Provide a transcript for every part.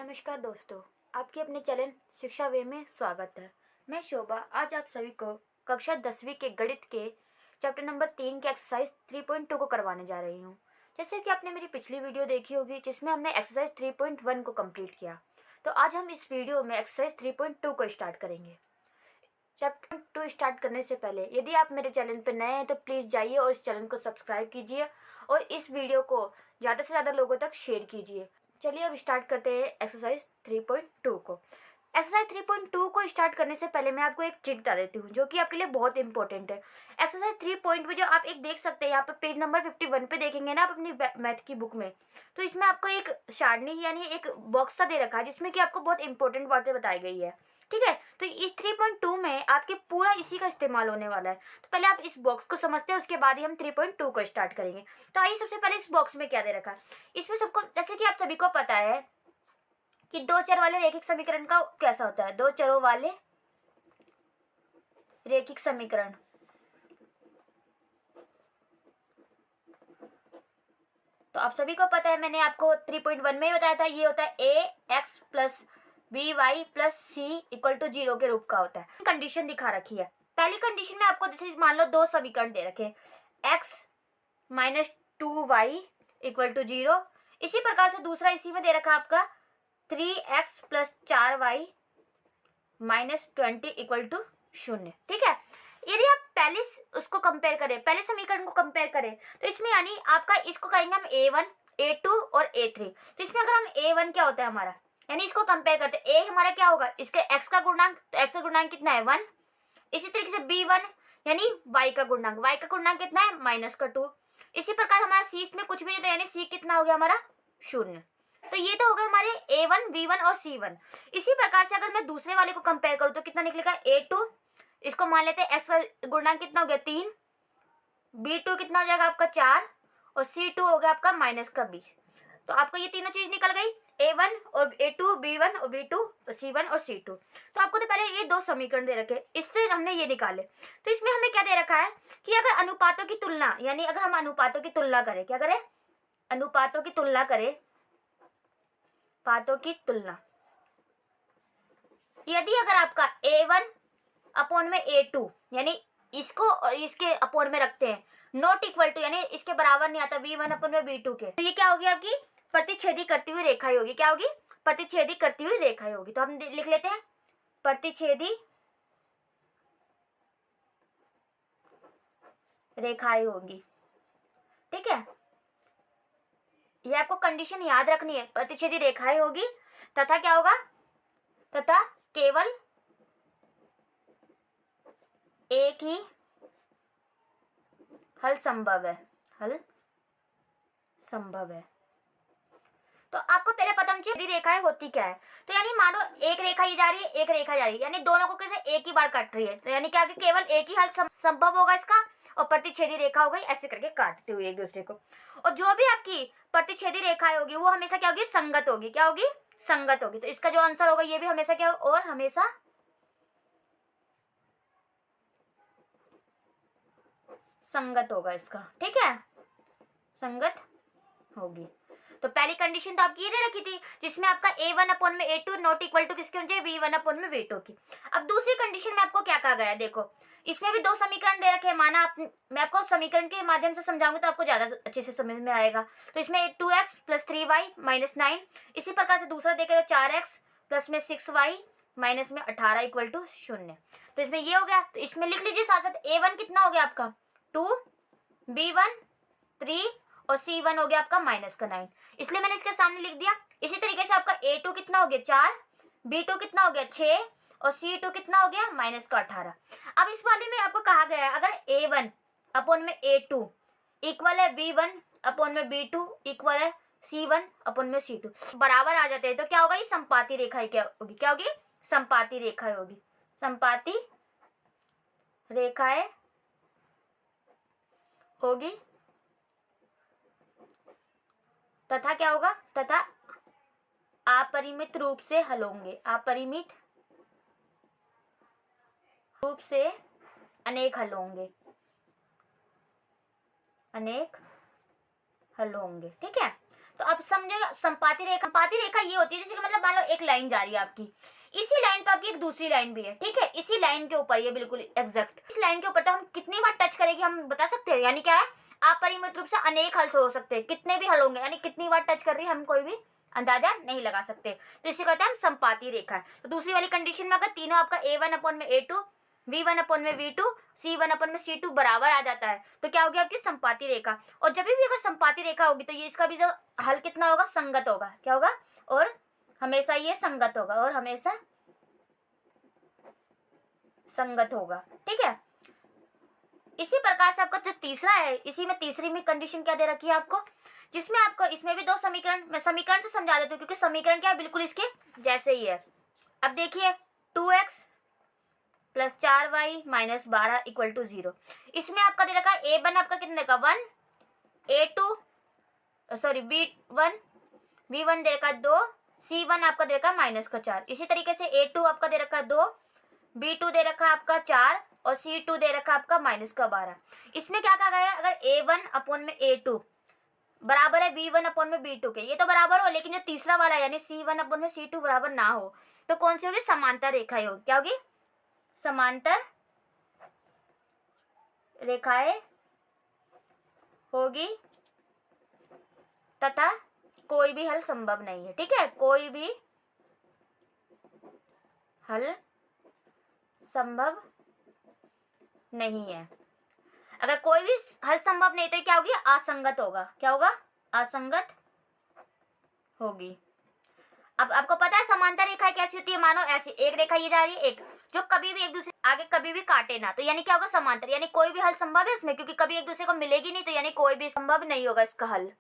नमस्कार दोस्तों, आपके अपने चैनल शिक्षा वे में स्वागत है। मैं शोभा आज आप सभी को कक्षा 10वीं के गणित के चैप्टर नंबर 3 के एक्सरसाइज 3.2 को करवाने जा रही हूँ। जैसे कि आपने मेरी पिछली वीडियो देखी होगी जिसमें हमने एक्सरसाइज 3.1 को कंप्लीट किया, तो आज हम इस वीडियो में एक्सरसाइज 3.2 को स्टार्ट करेंगे। चैप्टर 2 स्टार्ट करने से पहले यदि आप मेरे चैनल पर नए हैं तो प्लीज़ जाइए और इस चैनल को सब्सक्राइब कीजिए और इस वीडियो को ज़्यादा से ज़्यादा लोगों तक शेयर कीजिए। चलिए अब स्टार्ट करते हैं एक्सरसाइज 3.2 को। एक्सरसाइज 3.2 को स्टार्ट करने से पहले मैं आपको एक चीज बता देती हूँ जो कि आपके लिए बहुत इंपॉर्टेंट है। एक्सरसाइज 3 में जो आप एक देख सकते हैं यहाँ पर पेज नंबर 51 पे देखेंगे ना आप अपनी मैथ की बुक में, तो इसमें आपको एक सारणी यानी एक बॉक्स सा दे रखा है जिसमें कि आपको बहुत इंपॉर्टेंट बातें बताई गई है। ठीक है, तो इस 3.2 में आपके पूरा इसी का इस्तेमाल होने वाला है। तो पहले आप इस बॉक्स को समझते हैं, उसके बाद ही हम 3.2 को स्टार्ट करेंगे। तो आइए सबसे पहले इस बॉक्स में क्या दे रखा है। इसमें सबको जैसे कि आप सभी को पता है कि दो चर वाले रैखिक समीकरण का कैसा होता है। दो चरों वाले रैखिक समीकरण, तो आप सभी को पता है, मैंने आपको 3.1 में ही बताया था, ये होता है a x plus b y plus c equal to 0 के रूप का होता है। कंडीशन दिखा रखी है। पहली कंडीशन में आपको जैसे मान लो दो समीकरण दे रखे, x minus 2y equal to 0। इसी प्रकार से दूसरा इसी में दे रखा आपका 3x plus 4y minus 20 equal to 0। ठीक है, यदि आप पहले उसको कंपेयर करें, पहले समीकरण को कंपेयर करें, तो इसमें यानी आपका इसको कहेंगे हम a1 a2 और a3। तो इसमें अगर हम a1 क्या होता है हमारा, यानी इसको कंपेयर करते हैं, a हमारा क्या होगा, इसके x का गुणनांक, तो x का गुणनांक कितना है 1। इसी तरीके से b1 यानी y का गुणनांक कितना है माइनस का 2। इसी प्रकार हमारा c इसमें कुछ भी नहीं था, यानी c कितना हो गया हमारा 0। तो ये तो हो गए हमारे a1 b1 और c1। इसी प्रकार से अगर मैं दूसरे वाले को कंपेयर करूं तो कितना निकलेगा a2, इसको मान लेते हैं x का गुणनांक कितना हो गया 3, b2 कितना हो जाएगा आपका 4 और c2 हो गया आपका माइनस का 20। तो आपको ये तीनों चीज निकल गई, a1 और a2 b1 और b2 c1 और c2। तो आपको तो पहले ये दो समीकरण दे रखे, इससे हमने ये निकाले। तो इसमें हमें क्या दे रखा है कि अगर अनुपातों की तुलना, यानी अगर हम अनुपातों की तुलना करें, क्या करें, अनुपातों की तुलना करें, पातों की तुलना, यदि अगर आपका a1 अपॉन में a2 यानी इसको और इसके अपॉन में रखते हैं, नॉट इक्वल टू यानी इसके बराबर नहीं आता v1 अपॉन में v2 के, तो ये क्या होगी आपकी प्रतिच्छेदी करती हुई रेखा होगी। क्या होगी, प्रतिच्छेदी करती हुई रेखा होगी। तो हम लिख लेते हैं प्रतिच्छेदी रेखाएं होगी। ठीक है, ये आपको कंडीशन याद रखनी है, प्रतिच्छेदी रेखाएं होगी तथा क्या होगा, तथा केवल एक ही हल संभव है, हल संभव है। तो आपको पहले पता होना चाहिए रेखाएं होती क्या है। तो यानी मानो एक रेखा ही जा रही है, एक रेखा जा रही है, यानी दोनों को कैसे एक ही बार काट रही है, तो यानी क्या केवल एक ही हल संभव होगा इसका, और प्रतिच्छेदी रेखा हो गई, ऐसे करके काटते हुए एक दूसरे को। और जो भी आपकी प्रतिच्छेदी रेखाएं होगी वो हमेशा क्या होगी, संगत होगी। क्या होगी, संगत होगी। तो इसका जो आंसर होगा ये भी हमेशा क्या, और हमेशा संगत होगा इसका। ठीक है, संगत होगी। तो पहली कंडीशन तो आपकी ये दे रखी थी जिसमें आपका a1 अपॉन में a2 नॉट इक्वल टू किसके होने चाहिए, v1 अपॉन में v2 की। अब दूसरी कंडीशन में आपको क्या कहा गया है, देखो इसमें भी दो समीकरण दे रखे हैं। माना मैं आपको समीकरण के माध्यम से समझाऊंगी तो आपको ज्यादा अच्छे से समझ में आएगा। तो इसमें 2x प्लस 3y माइनस 9, इसी प्रकार से दूसरा देखेगा 4x प्लस में 6y माइनस में 18 इक्वल टू 0। तो इसमें ये हो गया, तो इसमें लिख लीजिए साथ साथ a1 कितना हो गया आपका 2, b1 3 और c1 हो गया आपका माइनस का 9, इसलिए मैंने इसके सामने लिख दिया। इसी तरीके से आपका a2 कितना हो गया 4, b2 कितना हो गया 6 और c2 कितना हो गया माइनस का 18। अब इस वाले में आपको कहा गया है अगर a1 अपॉन में a2 इक्वल है b1 अपॉन में b2 इक्वल है c1 अपॉन में c2 बराबर आ जाते हैं, तो क्या होगा, ये संपाती रेखा क्या होगी, क्या होगी, संपाती रेखा होगी, संपाती रेखाएं होगी तथा क्या होगा, तथा अपरिमित रूप से हल होंगे, अपरिमित रूप से अनेक हल होंगे, अनेक हल होंगे। ठीक है, तो अब समझेगा संपाती रेखा ये होती है जैसे कि मतलब मान लो एक लाइन जा रही है आपकी, इसी लाइन पे आपकी एक दूसरी लाइन भी है, ठीक है, इसी लाइन के ऊपर ये बिल्कुल एग्जैक्ट इस लाइन के ऊपर, तो हम कितनी बार टच करेंगे हम बता सकते हैं, यानी क्या है अपरिमित रूप से अनेक हल हो सकते हैं, कितने भी हल होंगे, यानी कितनी बार टच कर रही है हम कोई भी अंदाजा नहीं लगा सकते, तो इसे कहते हैं हम संपाती रेखा है। तो दूसरी वाली कंडीशन में अगर तीनों आपका A1/A2 V1/V2 C1/C2 बराबर आ जाता है तो क्या होगी आपकी संपाती रेखा, और जब भी अगर संपाती रेखा होगी तो ये इसका भी जो हल कितना होगा संगत होगा, क्या होगा, और हमेशा ये संगत होगा, और हमेशा संगत होगा, ठीक है। इसी प्रकार से आपका जो तीसरा है, इसी में तीसरी में कंडीशन क्या दे रखी है आपको, जिसमें आपको इसमें भी दो समीकरण, मैं समीकरण से समझा देती हूँ क्योंकि समीकरण क्या है बिल्कुल इसके जैसे ही है। अब देखिए 2x + 4y - 12 = 0, इसमें आपका दे रखा है A1 आपका कितने का 1, A2 सॉरी V1 दे रखा है 2, C1 आपका दे रखा है -4, इसी तरीके से A2 आपका दे रखा है 2, B2 दे रखा है आपका 4 और C2 दे रखा है आपका -12। इसमें क्या कहा गया है, अगर A1/A2 बराबर है V1/V2 के, ये तो बराबर हो, लेकिन जो तीसरा वाला यानी C1/C2 बराबर ना हो तो कौन सी होगी, समांतर रेखाएं होगी, क्या होगी, समांतर रेखाएं होगी तथा कोई भी हल संभव नहीं है, ठीक है, कोई भी हल संभव नहीं है। अगर कोई भी हल संभव नहीं तो क्या होगी, असंगत होगा, क्या होगा, असंगत होगी। अब आपको पता है समांतर रेखाएं कैसी होती है, मानो ऐसी एक रेखा ये जा रही है, एक जो कभी भी एक दूसरे आगे कभी भी काटे ना, तो यानी क्या होगा समांतर, यानी कोई भी हल संभव है इसमें, क्योंकि कभी एक दूसरे को मिलेगी नहीं, तो यानी कोई भी संभव नहीं होगा इसका हल।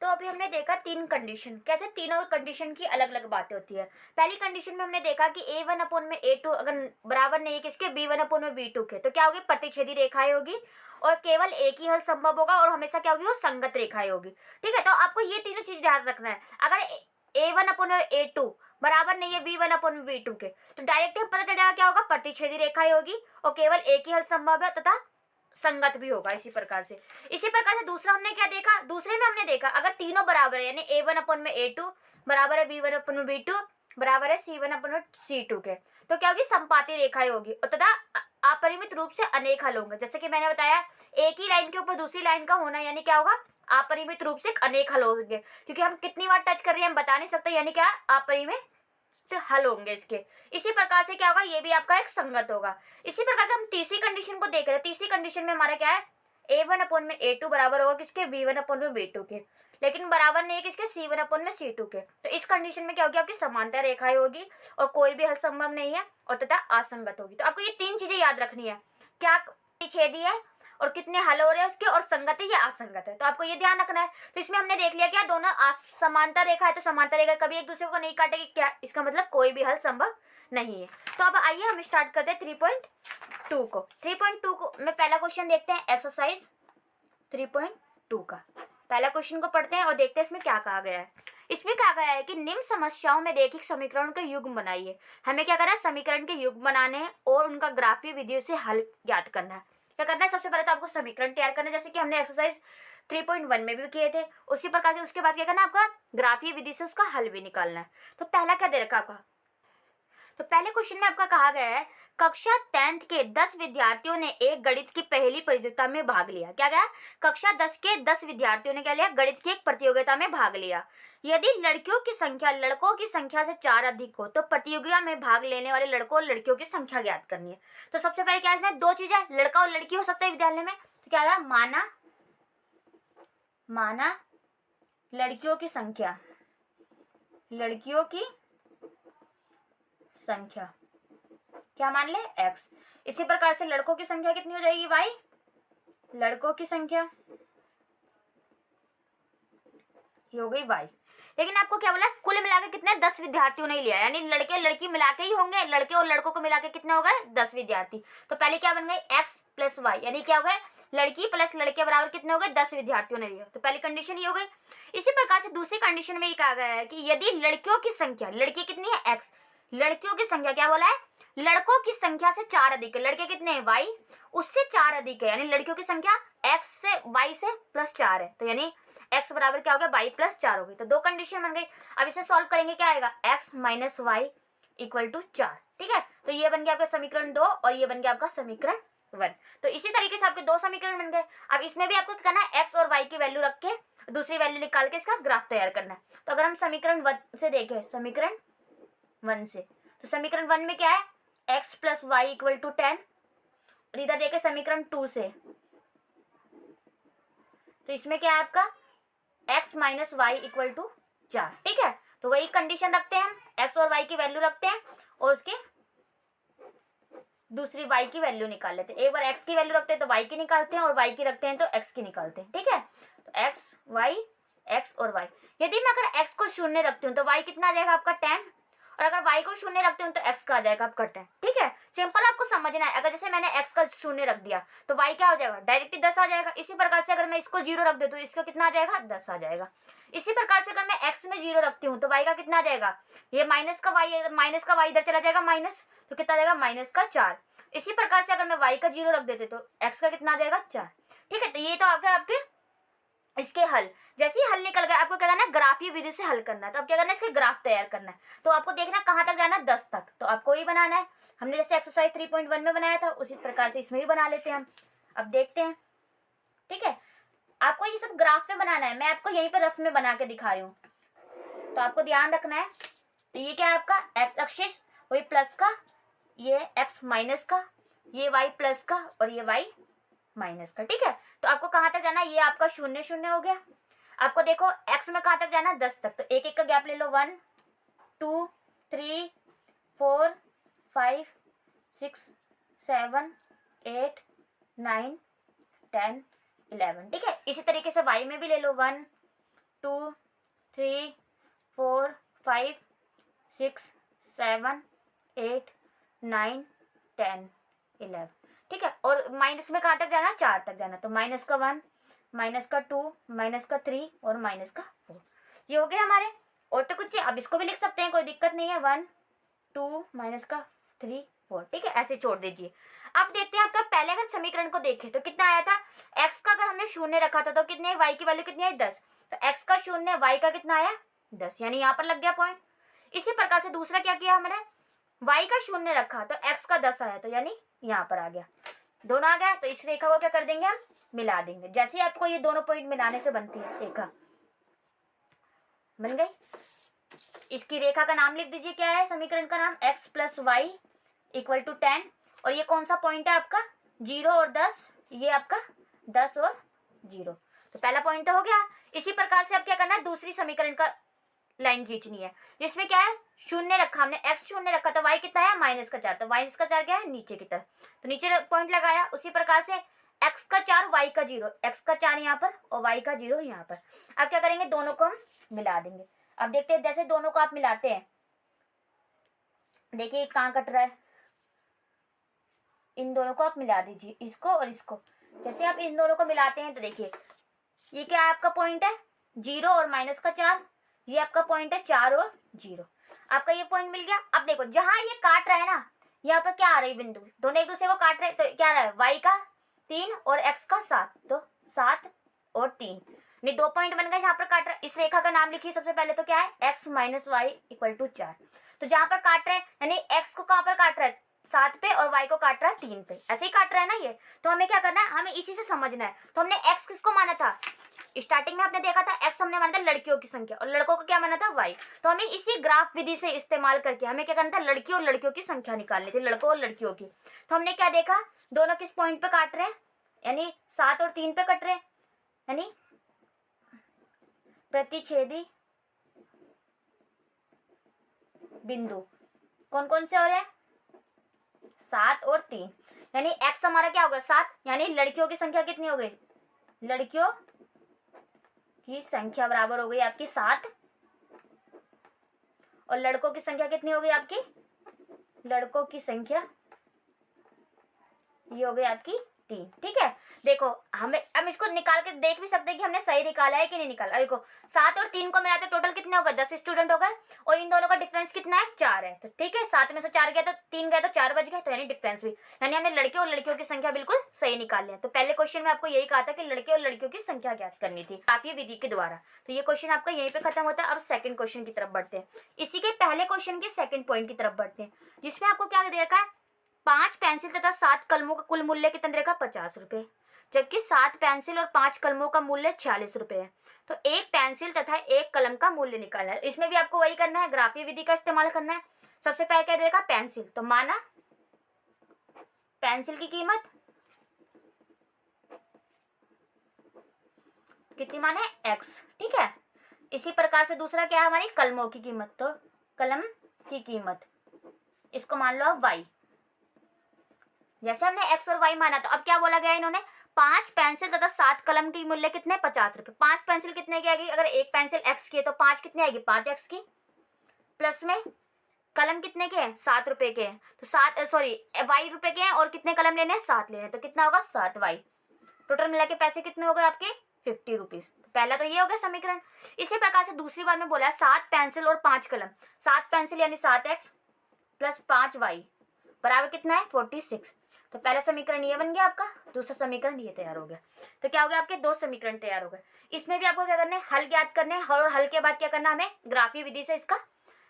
तो अभी हमने देखा तीन कंडीशन, कैसे तीनों कंडीशन की अलग अलग बातें होती है। पहली कंडीशन में हमने देखा कि A1/A2 अगर बराबर नहीं है किसके, B1/V2 के, तो क्या होगी, प्रतिच्छेदी रेखाएं होगी और केवल एक ही हल संभव होगा और हमेशा क्या होगी, वो संगत रेखाएं होगी, ठीक है। तो आपको ये तीनों चीज ध्यान रखना है, अगर A1/A2 बराबर नहीं है V1/V2 के, तो डायरेक्ट पता चल जाएगा क्या होगा, प्रतिच्छेदी रेखाएं होगी और केवल एक ही हल संभव है तथा संगत भी होगा। इसी प्रकार से दूसरा हमने क्या देखा, दूसरे में हमने देखा अगर तीनों बराबर है यानी A1/A2 बराबर है V1/V2 बराबर है C1/C2 के, तो क्या होगी, संपाती रेखाएं होगी और तथा अपरिमित रूप से अनेक हल होंगे। जैसे कि मैंने बताया एक ही लाइन के ऊपर दूसरी लाइन का होना यानी क्या होगा, अपरिमित रूप से अनेक हल होंगे, क्योंकि हम कितनी बार टच कर रहे हैं हम बता नहीं सकते, यानी क्या अपरिमित हल होंगे इसके। इसी प्रकार से क्या होगा, ये भी आपका एक संगत होगा। इसी प्रकार से हम तीसरी कंडीशन को देख रहे हैं, तीसरी कंडीशन में हमारा क्या है, A1/A2 बराबर होगा किसके, V1/V2 के, लेकिन बराबर नहीं है किसके, C1/C2 के। तो इस कंडीशन में क्या होगी, आपकी समांतर रेखाएं होगी और कोई भी हल संभव नहीं है और तथा असंगत होगी। तो आपको ये तीन चीजें याद रखनी है, क्या छेदी है और कितने हल हो रहे हैं उसके, और संगत है या असंगत है, तो आपको ये ध्यान रखना है। तो इसमें हमने देख लिया क्या, दोनों समांतर रेखा है तो समांतर रेखा कभी एक दूसरे को नहीं काटेगी, क्या इसका मतलब कोई भी हल संभव नहीं है। तो अब आइए हम स्टार्ट करते हैं 3.2 को। 3.2 को में पहला क्वेश्चन देखते हैं, एक्सरसाइज 3.2 का पहला क्वेश्चन को पढ़ते हैं और देखते हैं इसमें क्या कहा गया है। इसमें कहा गया है कि निम्न समस्याओं में रेखिक समीकरण के युग्म बनाइए। हमें क्या करना है, समीकरण के युग्म बनाने हैं और उनका ग्राफीय विधियों से हल ज्ञात करना है। क्या करना है, सबसे पहले तो आपको समीकरण तैयार करना है, जैसे कि हमने एक्सरसाइज 3.1 में भी किए थे, उसी प्रकार से उसके बाद क्या करना है, आपका ग्राफीय विधि से उसका हल भी निकालना है। तो पहला क्या दे रखा आपका, तो पहले क्वेश्चन में आपका कहा गया है कक्षा 10th के 10 विद्यार्थियों ने एक गणित की पहली प्रतियोगिता में भाग लिया। क्या गया, कक्षा 10 के 10 विद्यार्थियों ने क्या लिया, गणित की एक प्रतियोगिता में भाग लिया। यदि लड़कियों की संख्या लड़कों की संख्या से 4 अधिक हो तो प्रतियोगिता में भाग लेने वाले लड़कों और लड़कियों की संख्या ज्ञात करनी है। तो सबसे पहले क्या इसमें दो चीजें, लड़का और लड़की हो सकता है विद्यालय में, तो क्या है, माना लड़कियों की संख्या क्या मान ले, x। इसी प्रकार से लड़कों की संख्या कितनी हो जाएगी, y। लड़कों की संख्या ये हो गई y, लेकिन आपको क्या बोला, कुल मिला के कितने, 10 विद्यार्थियों ने लिया, यानी लड़के और लड़की मिला के ही होंगे, लड़के और लड़कों को मिला के कितने हो गए, 10 विद्यार्थी। तो पहले क्या बन गई, x + y, यानी क्या हो गए, लड़की प्लस लड़के बराबर कितने हो गए, 10 विद्यार्थियों ने लिया। तो पहली कंडीशन ये हो गई। इसी प्रकार से दूसरी कंडीशन में ये कहा गया है कि यदि लड़कियों की संख्या, लड़की कितनी है, x, लड़कियों की संख्या क्या बोला है, लड़कों की संख्या से 4 अधिक है, लड़के कितने हैं, y, उससे 4 अधिक है, यानी लड़कियों की संख्या x से y से +4 है, तो यानी x बराबर क्या हो गया y प्लस 4 हो गई। तो दो कंडीशन बन गई। अब इसे सॉल्व करेंगे, क्या आएगा x minus y equal to 4। ठीक है, तो ये बन गया आपका समीकरण 2 और ये बन गया आपका समीकरण 1। तो इसी तरीके से आपके दो समीकरण बन गए। अब इसमें भी आपको करना है x और y की वैल्यू रख के दूसरी वैल्यू निकाल के इसका ग्राफ तैयार करना है। तो अगर हम समीकरण 1 से देखें, समीकरण 1 से, तो समीकरण 1 में क्या है x plus y equal to 10। और इधर देखें समीकरण 2 से, तो इसमें क्या है आपका x minus y equal to 4। ठीक है, तो वही कंडीशन रखते हैं हम, x और y की वैल्यू रखते हैं और उसके दूसरी y की वैल्यू निकाल लेते हैं। एक बार x की वैल्यू रखते हैं तो y की निकालते हैं और y की रखते हैं तो x की निकालते हैं। ठीक है, तो x y x और y, यदि मैं अगर x को शून्य रखती हूँ तो y कितना आ जाएगा आपका 10, और अगर y को शून्य रखती हूँ तो x का आ जाएगा आपका 10। ठीक है, सिंपल आपको समझना है। अगर जैसे मैंने x का शून्य रख दिया तो y क्या हो जाएगा, डायरेक्टली 10 आ जाएगा। इसी प्रकार से अगर मैं इसको 0 रख दूँ तो इसका कितना आ जाएगा, 10 आ जाएगा। इसी प्रकार से अगर मैं x में 0 रखती हूँ तो y का कितना आ जाएगा, ये माइनस का y इधर चला जाएगा माइनस, तो कितना आ जाएगा माइनस का 4। इसी प्रकार से अगर मैं y का 0 रख देते तो x का कितना आ जाएगा 4। ठीक है, तो ये तो आपके इसके हल। जैसे ही हल निकल गया आपको क्या करना है, ग्राफीय विधि से हल करना है। तो अब क्या करना है, इसके ग्राफ तैयार करना है। तो आपको देखना कहाँ तक जाना है, 10 तक। तो आपको ही बनाना है। हमने जैसे एक्सरसाइज 3.1 में बनाया था उसी प्रकार से इसमें भी बना लेते हैं हम। अब देखते हैं। ठीक है, आपको ये सब ग्राफ में बनाना है, मैं आपको यहीं पर रफ में बना के दिखा रही हूँ। तो आपको ध्यान रखना है। तो ये क्या है आपका एक्स एक्सिस, वही प्लस का, ये एक्स माइनस का, ये वाई प्लस का और ये वाई माइनस का। ठीक है, तो आपको कहाँ तक जाना है, ये आपका 0 0 हो गया। आपको देखो x में कहाँ तक जाना है, 10 तक। तो एक एक का गैप ले लो, 1 2 3 4 5 6 7 8 9 10 11। ठीक है, इसी तरीके से y में भी ले लो, 1 2 3 4 5 6 7 8 9 10 11। ठीक है, और माइनस में कहाँ तक जाना, 4 तक जाना। तो माइनस का 1, माइनस का 2, माइनस का 3 और माइनस का 4। ये हो गया हमारे। और तो कुछ, अब इसको भी लिख सकते हैं, कोई दिक्कत नहीं है। 1 2 माइनस का 3 4। ठीक है, ऐसे छोड़ दीजिए। अब देखते हैं आपका पहले अगर समीकरण को देखें तो कितना आया था, x का अगर हमने शून्य रखा था तो कितने, y की वैल्यू कितनी आई 10। तो x का शून्य, y का कितना आया 10, यानी यहाँ पर लग गया पॉइंट। इसी प्रकार से दूसरा क्या किया हमने, y का शून्य रखा तो x का 10 आया, तो यानी यहाँ पर आ गया, दोनों आ गया। तो इस रेखा को क्या कर देंगे हम, मिला देंगे। जैसे ही आपको ये दोनों पॉइंट मिलाने से बनती है रेखा, बन गई। इसकी रेखा का नाम लिख दीजिए, क्या है समीकरण का नाम, x plus y equal to 10। और ये कौन सा पॉइंट है आपका, 0 और 10, ये आपका 10 और 0। तो पहला पॉइंट तो हो गया। इसी प्रकार से अब क्या करना है, दूसरी समीकरण का लाइन खींचनी है, जिसमें क्या है शून्य रखा हमने, x शून्य रखा तो y कितना है माइनस का 4। तो माइनस का 4 क्या है, नीचे की तरफ, तो नीचे पॉइंट लगाया। उसी प्रकार से x का 4 y का 0, x का 4 यहाँ पर और y का 0 यहाँ पर। अब क्या करेंगे, दोनों को हम मिला देंगे। अब देखते हैं जैसे दोनों को आप मिलाते हैं, देखिए कहाँ कट रहा है, इन दोनों को आप मिला दीजिए, इसको और इसको। जैसे आप इन दोनों को मिलाते हैं तो देखिए ये क्या है आपका पॉइंट है, 0 और माइनस का 4, ये आपका पॉइंट है 4 और 0। आपका ये पॉइंट मिल गया। अब देखो जहां ये काट रहा है ना, यहाँ पर क्या आ रही बिंदु, दोनों एक दूसरे को काट रहे हैं, तो क्या आ रहा है y का 3 और x का 7, तो 7 और 3, ये दो पॉइंट बन गए जहां पर काट रहा है। इस रेखा का नाम लिखिए सबसे पहले, तो क्या है x minus y equal to 4। तो जहां पर काट रहे हैं यानी x को कहां पर काट रहा है, 7 पे, और y को काट रहा है 3 पे, ऐसे ही काट रहा है ना ये। तो हमें क्या करना है, हमें इसी से समझना है। तो हमने x किसको माना था, स्टार्टिंग में आपने देखा था x हमने माना था लड़कियों की संख्या, और लड़कों को क्या माना था y। तो हमें इसी ग्राफ विधि से इस्तेमाल करके हमें क्या करना था, लड़की और लड़कियों की संख्या निकालनी थी, लड़कों और लड़कियों की। तो हमने क्या देखा, दोनों किस पॉइंट पे काट रहे हैं, यानी 7 और 3 पे कट रहे हैं, यानी प्रतिच्छेदी बिंदु कौन कौन से हो रहे हैं, 7 और 3। यानी x हमारा क्या होगा 7, यानी लड़कियों की संख्या कितनी हो गई, लड़कियों की संख्या बराबर हो गई आपकी 7, और लड़कों की संख्या कितनी हो गई आपकी, लड़कों की संख्या ये हो गई आपकी 3। ठीक है, देखो हम इसको निकाल के देख भी सकते हैं कि हमने सही निकाला है कि नहीं निकाला। देखो 7 और 3 को मिला तो टोटल कितने हो गए, 10 स्टूडेंट हो गए, और इन दोनों का डिफरेंस कितना है, 4 है। तो ठीक है, 7 में से 4 गया तो 3 गया तो 4 बच गए, तो यानी डिफरेंस भी, यानी हमने लड़के और लड़कियों की संख्या बिल्कुल सही निकाल लिया। तो पहले क्वेश्चन में आपको यही कहा था कि लड़के और लड़कियों की संख्या ज्ञात करनी थी ग्राफीय विधि के द्वारा। तो ये क्वेश्चन आपका यहीं पे खत्म होता है। अब सेकंड क्वेश्चन की तरफ बढ़ते हैं। इसी के पहले क्वेश्चन के सेकंड पॉइंट की तरफ बढ़ते हैं, जिसमें आपको क्या दे रखा है, 5 पेंसिल तथा 7 कलमों का कुल मूल्य कितना दे रखा है, 50 रुपए, जबकि 7 पेंसिल और 5 कलमों का मूल्य 46 रुपए है। तो एक पेंसिल तथा एक कलम का मूल्य निकालना है। इसमें भी आपको वही करना है, ग्राफीय विधि का इस्तेमाल करना है। सबसे पहले क्या देगा, पेंसिल, तो माना पेंसिल की कीमत कितनी माने, x। ठीक है, इसी प्रकार से दूसरा क्या है, हमारी कलमों की कीमत, तो कलम की कीमत इसको मान लो आप y। जैसे हमने x और y माना, तो अब क्या बोला गया इन्होंने, 5 पेंसिल तथा 7 कलम की मूल्य कितने, 50 रुपए। 5 पेंसिल कितने की आएगी, अगर एक पेंसिल x की है तो 5 कितनी आएगी, 5x की, प्लस में कलम कितने के हैं, 7 रुपए के हैं, तो 7 y रुपए के हैं, और कितने कलम लेने हैं, 7 लेने हैं, तो कितना होगा, 7y। टोटल मिला के पैसे कितने हो गए आपके, 50 रुपीज। पहला तो ये हो गया समीकरण। इसी प्रकार से दूसरी बार में बोला है 7 पेंसिल और 5 कलम, 7 पेंसिल यानी 7x प्लस 5y बराबर कितना है, 46। तो पहला समीकरण ये बन गया आपका, दूसरा समीकरण ये तैयार हो गया। तो क्या हो गया, आपके 2 समीकरण तैयार हो गए। इसमें भी आपको क्या करना है, हल ज्ञात करने हैं, और हल के बाद क्या करना है, हमें ग्राफीय विधि से इसका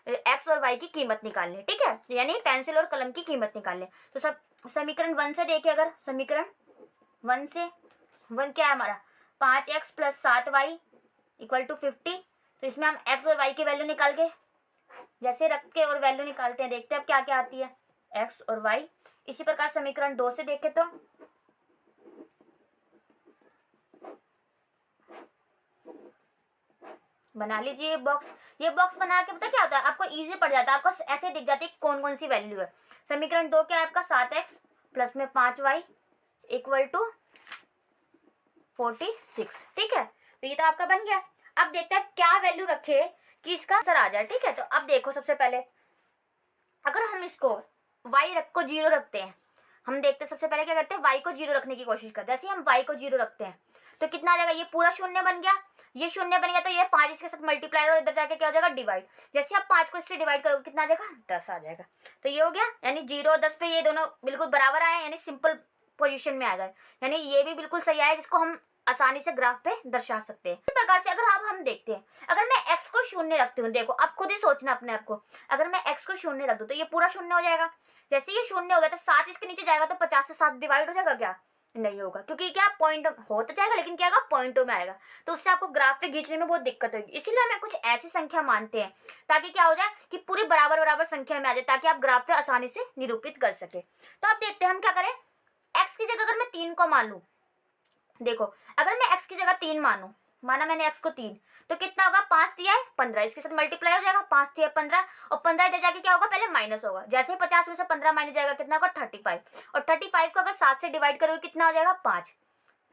x और y की कीमत निकालनी है। ठीक है, यानी पेंसिल और कलम की कीमत निकालनी है। तो सब समीकरण 1 से देखिए, अगर समीकरण 1 से 1 क्या है हमारा, 5x plus 7y equal to 50। तो इसमें हम x और y की वैल्यू निकाल के जैसे रख के और वैल्यू निकालते हैं, देखते हैं अब क्या क्या आती है, x और y। इसी प्रकार समीकरण 2 से देखें तो बना लीजिए बॉक्स। ये बॉक्स बना के पता क्या होता है, आपको इजी पड़ जाता है, आपको ऐसे दिख जाती है कौन कौन सी वैल्यू है। समीकरण 2 क्या है आपका, 7x प्लस में 5y इक्वल टू 46। ठीक है, तो ये तो आपका बन गया। अब देखते हैं क्या वैल्यू रखे कि इसका आंसर आ जाए। ठीक है, तो अब देखो सबसे पहले अगर हम इसको y को 0 रखते हैं, हम देखते हैं सबसे पहले क्या करते हैं, y को 0 रखने की कोशिश करते हैं। जैसे हम y को 0 रखते हैं तो कितना आ जाएगा, ये पूरा शून्य बन गया, ये शून्य बन गया, तो ये 5 इसके साथ मल्टीप्लाई और इधर जाके क्या हो जाएगा, डिवाइड। जैसे आप 5 को इससे डिवाइड करोगे कितना आ जाएगा, 10 आ जाएगा। तो ये हो गया, यानी 0 और 10 पे ये दोनों बिल्कुल बराबर आए, यानी सिंपल पोजीशन में आ गए, यानी ये भी बिल्कुल सही आया, जिसको हम आसानी से ग्राफ पे दर्शा सकते हैं। इस प्रकार से अगर अब हम देखते हैं, अगर मैं x को शून्य रखती हूँ, देखो आप खुद ही सोचना अपने आप को, अगर मैं x को शून्य रख दूँ तो ये पूरा शून्य हो जाएगा। जैसे ये शून्य हो गया तो 7 इसके नीचे जाएगा तो 50 से 7 डिवाइड हो जाएगा क्या, नहीं होगा, क्योंकि क्या पॉइंट हो तो जाएगा लेकिन क्या होगा, पॉइंटों में आएगा, तो उससे आपको ग्राफ पे खींचने में बहुत दिक्कत होगी। इसीलिए हमें कुछ ऐसी संख्या मानते हैं ताकि क्या हो जाए कि पूरी बराबर बराबर संख्या में आ जाए, ताकि आप ग्राफ पे आसानी से निरूपित कर सके। तो आप देखते हैं हम क्या करें, x की जगह अगर मैं 3 को मान लूँ, देखो अगर मैं x की जगह 3 मानूं, माना मैंने x को 3, तो कितना होगा, 5 दिया है 15, इसके साथ मल्टीप्लाई हो जाएगा, 5 दिया 15 और 15 इधर जाके क्या होगा, पहले माइनस होगा। जैसे ही 50 में से 15 माइनस जाएगा कितना होगा, 35, और 35 को अगर 7 से डिवाइड करोगे कितना हो जाएगा, 5।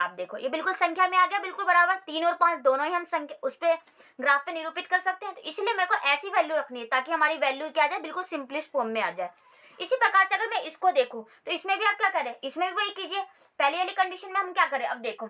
आप देखो ये बिल्कुल संख्या में आ गया, बिल्कुल बराबर, 3 और 5 दोनों ही हम संख्या उस पर ग्राफ पे निरूपित कर सकते हैं। तो इसलिए मेरे को ऐसी वैल्यू रखनी है ताकि हमारी वैल्यू क्या आ जाए, बिल्कुल सिंपलेस्ट फॉर्म में आ जाए। इसी प्रकार से अगर मैं इसको देखूं तो इसमें भी आप क्या करें, इसमें भी वही कीजिए, पहली वाली कंडीशन में हम क्या करें, अब देखो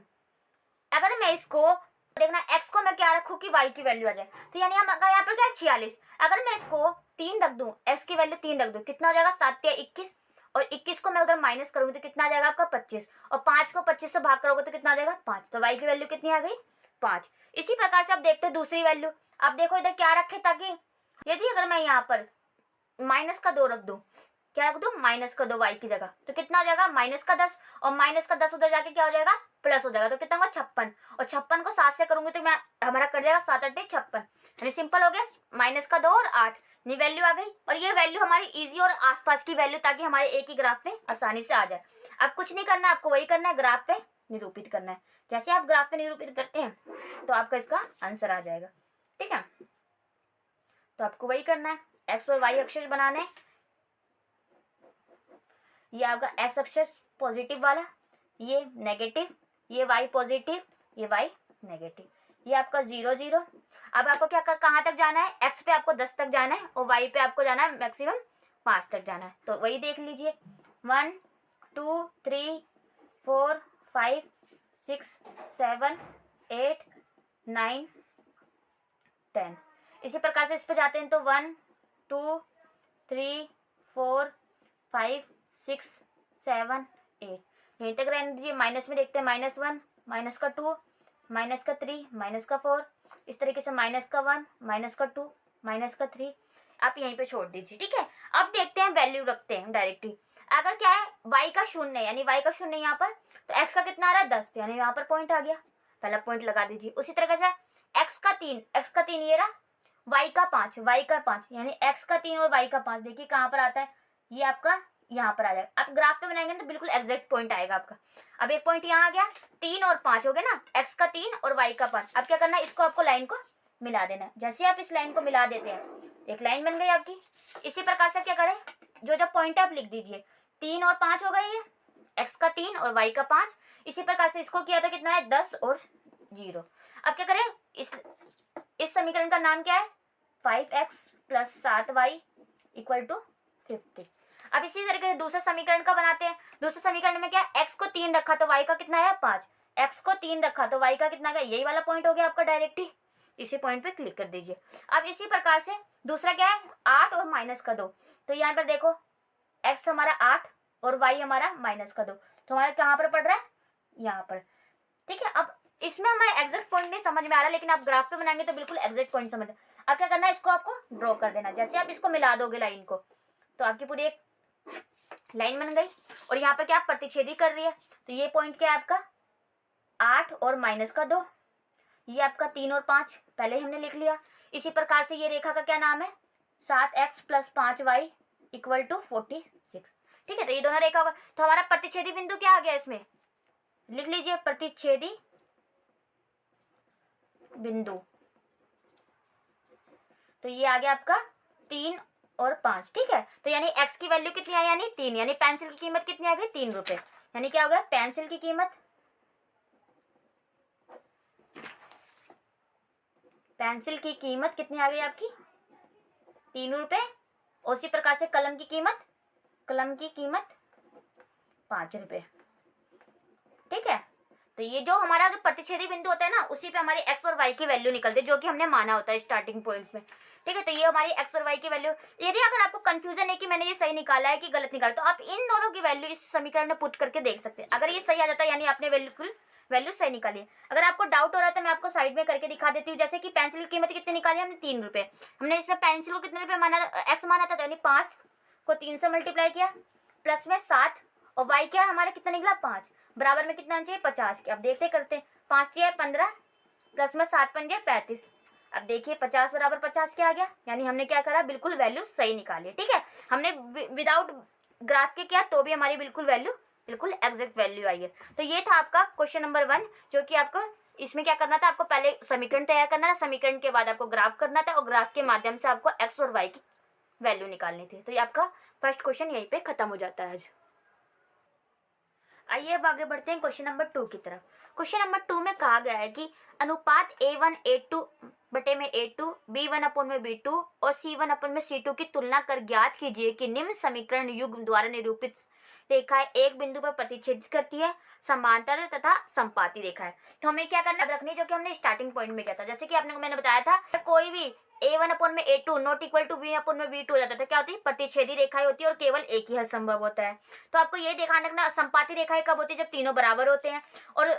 अगर मैं इसको देखना x को मैं क्या रखूँ कि y की वैल्यू आ जाए, तो यानी हम अगर यहाँ पर क्या 46, अगर मैं इसको 3 रख दूँ, x की वैल्यू 3 रख दूँ, कितना हो जाएगा, 7 या 21, और 21 को मैं उधर माइनस करूँगी तो कितना आ जाएगा आपका 25, और 5 को 25 से भाग करोगे तो कितना आ जाएगा 5, तो y की वैल्यू कितनी आ गई 5। इसी प्रकार से अब देखते हैं दूसरी वैल्यू। अब देखो इधर क्या रखे, ताकि यदि अगर मैं यहाँ पर माइनस का 2 रख दूँ, क्या रख दूँ, माइनस का 2 y की जगह, तो कितना हो जाएगा माइनस का 10, और माइनस का 10 उधर जाके क्या हो जाएगा, प्लस हो जाएगा, तो कितना होगा 56, और 56 को 7 से करूंगी तो मैं हमारा कट जाएगा 7 8 56, यानी सिंपल हो गया, माइनस का 2 और 8 ये वैल्यू आ गई। और ये वैल्यू हमारी इजी और आसपास की वैल्यू, ताकि हमारे एक ही ग्राफ पे आसानी से आ जाए। अब कुछ नहीं करना, आपको वही करना है, ग्राफ पे निरूपित करना है। जैसे आप ग्राफ पे निरूपित करते हैं तो आपका इसका आंसर आ जाएगा। ठीक है, तो आपको वही करना है, एक्स और वाई अक्षर बनाने। ये आपका एक्स अक्षर पॉजिटिव वाला, ये नेगेटिव, ये वाई पॉजिटिव, ये वाई नेगेटिव, ये आपका 0 0। अब आपको क्या कहाँ तक जाना है, एक्स पे आपको 10 तक जाना है और वाई पे आपको जाना है मैक्सिमम 5 तक जाना है। तो वही देख लीजिए, 1 2 3 4 5 6 7 8 9 10। इसी प्रकार से इस पे जाते हैं तो 1 2 3 4 5 6 7 8, यहीं तक रहने दीजिए। माइनस में देखते हैं -1, -2, -3, -4, इस तरीके से -1, -2, -3, आप यहीं पे छोड़ दीजिए। ठीक है, अब देखते हैं वैल्यू रखते हैं डायरेक्टली। अगर क्या है y का 0 यानी y का 0 यहाँ पर, तो x का कितना आ रहा है 10, यानी यहाँ पर पॉइंट आ गया, पहला पॉइंट लगा दीजिए। उसी तरीके से x का 3 ये रहा, y का 5 यानी x का 3 और y का 5 देखिए कहाँ पर आता है, ये आपका यहाँ पर आ जाएगा। आप ग्राफ पे बनाएंगे तो बिल्कुल एग्जैक्ट पॉइंट आएगा आपका। अब एक पॉइंट यहाँ आ गया, 3 और 5 हो गया ना, x का 3 और y का 5। अब क्या करना है, इसको आपको लाइन को मिला देना है। जैसे आप इस लाइन को मिला देते हैं, एक लाइन बन गई आपकी। इसी प्रकार से क्या करें, जो जो पॉइंट आप लिख दीजिए, 3 और 5 हो गए, ये x का 3 और y का 5। इसी प्रकार से इसको किया था कितना है 10 और 0। अब क्या करें, इस समीकरण का नाम क्या है, 5x + 7y = 50। अब इसी तरीके से दूसरे समीकरण का बनाते हैं। दूसरे समीकरण में क्या है, x को 3 रखा तो y का कितना है 5, x को 3 रखा तो y का कितना है, यही वाला पॉइंट हो गया आपका डायरेक्ट ही। इसी पॉइंट पे क्लिक कर दीजिए। अब इसी प्रकार से दूसरा क्या है, 8 और -2, तो यहाँ पर देखो x हमारा 8 और y हमारा -2, तो हमारा कहाँ पर पड़ रहा है, यहाँ पर। ठीक है, अब इसमें हमारा एग्जैक्ट पॉइंट नहीं समझ में आ रहा, लेकिन आप ग्राफ पे बनाएंगे तो बिल्कुल एग्जैक्ट पॉइंट समझ। अब क्या करना है, इसको आपको ड्रॉ कर देना। जैसे आप इसको मिला दोगे लाइन को, तो आपकी पूरी एक लाइन बन गई। और यहाँ पर क्या प्रतिच्छेदी कर रही है, तो ये पॉइंट क्या है आपका 8 और -2, ये आपका 3 और 5 पहले हमने लिख लिया। इसी प्रकार से ये रेखा का क्या नाम है, 7x + 5y = 46। ठीक है, तो ये दोनों रेखा होगा। तो हमारा प्रतिच्छेदी बिंदु क्या आ गया, इसमें लिख लीजिए प्रतिच्छेदी बिंदु, तो ये आ गया आपका 3 और 5। ठीक है, तो यानी x की वैल्यू कितनी आई, यानी 3, यानी पेंसिल की कीमत कितनी आ गई 3 रुपए। यानी क्या हो गया, पेंसिल की कीमत, पेंसिल की कीमत कितनी आ गई आपकी 3 रुपए। उसी प्रकार से कलम की कीमत 5 रुपए। ठीक है, तो ये जो हमारा जो प्रतिच्छेदी बिंदु होता है ना, उसी पे हमारी x और y की वैल्यू निकलती है, जो कि हमने माना होता है स्टार्टिंग पॉइंट में। ठीक है, तो ये हमारी x और y की वैल्यू। यदि अगर आपको कंफ्यूजन है कि मैंने ये सही निकाला है कि गलत निकाला, तो आप इन दोनों की वैल्यू इस समीकरण में पुट करके देख सकते हैं। अगर ये सही आ जाता है यानी आपने वैल्यू सही निकाली है। अगर आपको डाउट हो रहा है तो मैं आपको साइड में करके दिखा देती हूँ। जैसे कि पेंसिल की कीमत कितनी निकाली हमने 3 रुपए, हमने इसमें पेंसिल को कितने रुपए माना, x माना था, तो यानी 5 को 3 से मल्टीप्लाई किया, प्लस में 7 और y क्या हमारा कितना निकला 5, बराबर में कितना चाहिए 50 के। अब देखते करते हैं, 5 से 15 प्लस में 7 पंजे 35। अब देखिए 50 बराबर 50 क्या आ गया, यानी हमने क्या करा, बिल्कुल वैल्यू सही निकाली। ठीक है, हमने विदाउट ग्राफ के किया तो भी हमारी बिल्कुल एग्जैक्ट वैल्यू आई है। तो ये था आपका क्वेश्चन नंबर 1, जो कि आपको इसमें क्या करना था, आपको पहले समीकरण तैयार करना था, समीकरण के बाद आपको ग्राफ करना था, और ग्राफ के माध्यम से आपको एक्स और वाई की वैल्यू निकालनी थी। तो ये आपका फर्स्ट क्वेश्चन यहीं पे खत्म हो जाता है आज। आइए अब आगे बढ़ते हैं क्वेश्चन नंबर 2 की तरफ। क्वेश्चन नंबर 2 में कहा गया है कि अनुपात A1 A2 बटे में A2 B1/B2 और C1/C2 की तुलना कर ज्ञात कीजिए कि निम्न समीकरण युग्म द्वारा निरूपित रेखाएं एक बिंदु पर प्रतिच्छेदित करती है, समांतर तथा संपाती रेखाएं। तो हमें क्या करना रखनी, जो कि हमने स्टार्टिंग पॉइंट में किया था। जैसे कि मैंने बताया था, कोई भी A1/A2 not equal to B1/B2 हो जाता था, क्या होती है, प्रतिच्छेदी रेखाएं होती है और केवल एक ही हल संभव होता है। तो आपको ये ध्यान रखना, संपाती रेखाएं कब होती है, जब तीनों बराबर होते हैं, और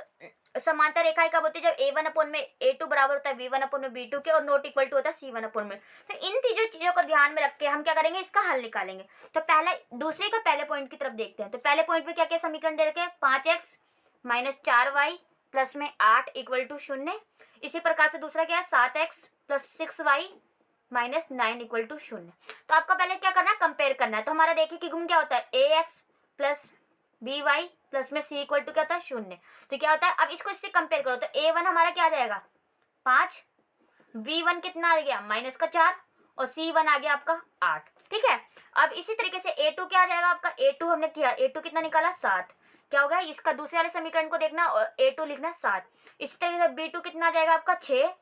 समांतर रेखाएं कब होती है, जब A1/A2 बराबर होता है B1/B2 के, और नॉट इक्वल टू होता है C1/में। तो इन चीजों को ध्यान में रख के हम क्या करेंगे, इसका हल निकालेंगे। तो दूसरे का पहले पॉइंट की तरफ देखते हैं। तो पहले पॉइंट में क्या क्या समीकरण दे रखे हैं, 5x - 4y प्लस में 8 = 0। इसी प्रकार से दूसरा क्या है, 7x + 6y - 9 = 0। तो आपको पहले क्या करना है, कंपेयर करना है। तो हमारा देखिए कि गुण क्या होता है, ax + by प्लस में c = क्या होता है 0। तो क्या होता है, अब इसको इससे कंपेयर करो, तो a1 हमारा क्या आ जाएगा 5, b1 कितना आ गया -4 और c1 आ गया आपका 8। ठीक है, अब इसी तरीके से a2 क्या आ जाएगा आपका, a2 हमने किया, a2 कितना निकाला 7, क्या होगा, इसका दूसरे वाले समीकरण को देखना और a2 लिखना 7। इसी तरीके से b2 कितना आ जाएगा आपका 6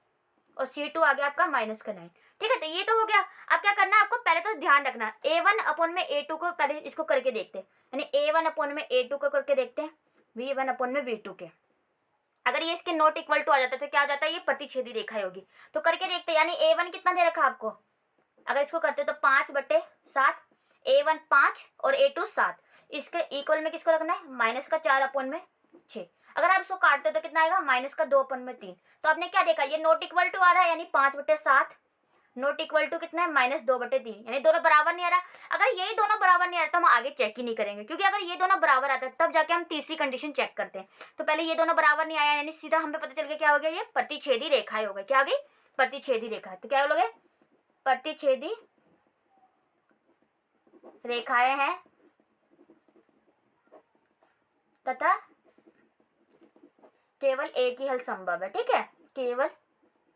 और c2 आ गया आपका -9। ठीक है, तो ये तो हो गया। अब क्या करना है आपको, पहले तो ध्यान रखना A1/A2 को पहले इसको करके देखते हैं, यानी A1/A2 को करके देखते हैं। V1/V2 के। अगर ये इसके नॉट इक्वल टू आ जाता है तो क्या आ जाता है, ये प्रतिच्छेदी रेखा होगी। तो करके देखते हैं, यानी A1 कितना दे रखा आपको, अगर इसको करते हो तो 5/7, A1 5 और A2 7। इसके इक्वल में किसको रखना है, -4/6। अगर आप इसको काटते हो तो कितना आएगा, -2/3। तो आपने क्या देखा, ये नॉट इक्वल टू आ रहा है, यानी 5/7 नॉट इक्वल टू कितना है, -2/3, यानी दोनों बराबर नहीं आ रहा। अगर यही दोनों बराबर नहीं आ रहा तो हम आगे चेक ही नहीं करेंगे, क्योंकि अगर ये दोनों बराबर आता है तब जाके हम तीसरी कंडीशन चेक करते हैं। तो पहले ये दोनों बराबर नहीं आया, यानी सीधा हमें पता चल गया क्या हो गया, ये प्रतिच्छेदी रेखाएं हो गई। क्या हो गई, प्रतिच्छेदी रेखा। तो क्या बोलोगे, प्रतिच्छेदी रेखाएं हैं तथा केवल एक ही हल संभव है। ठीक है, केवल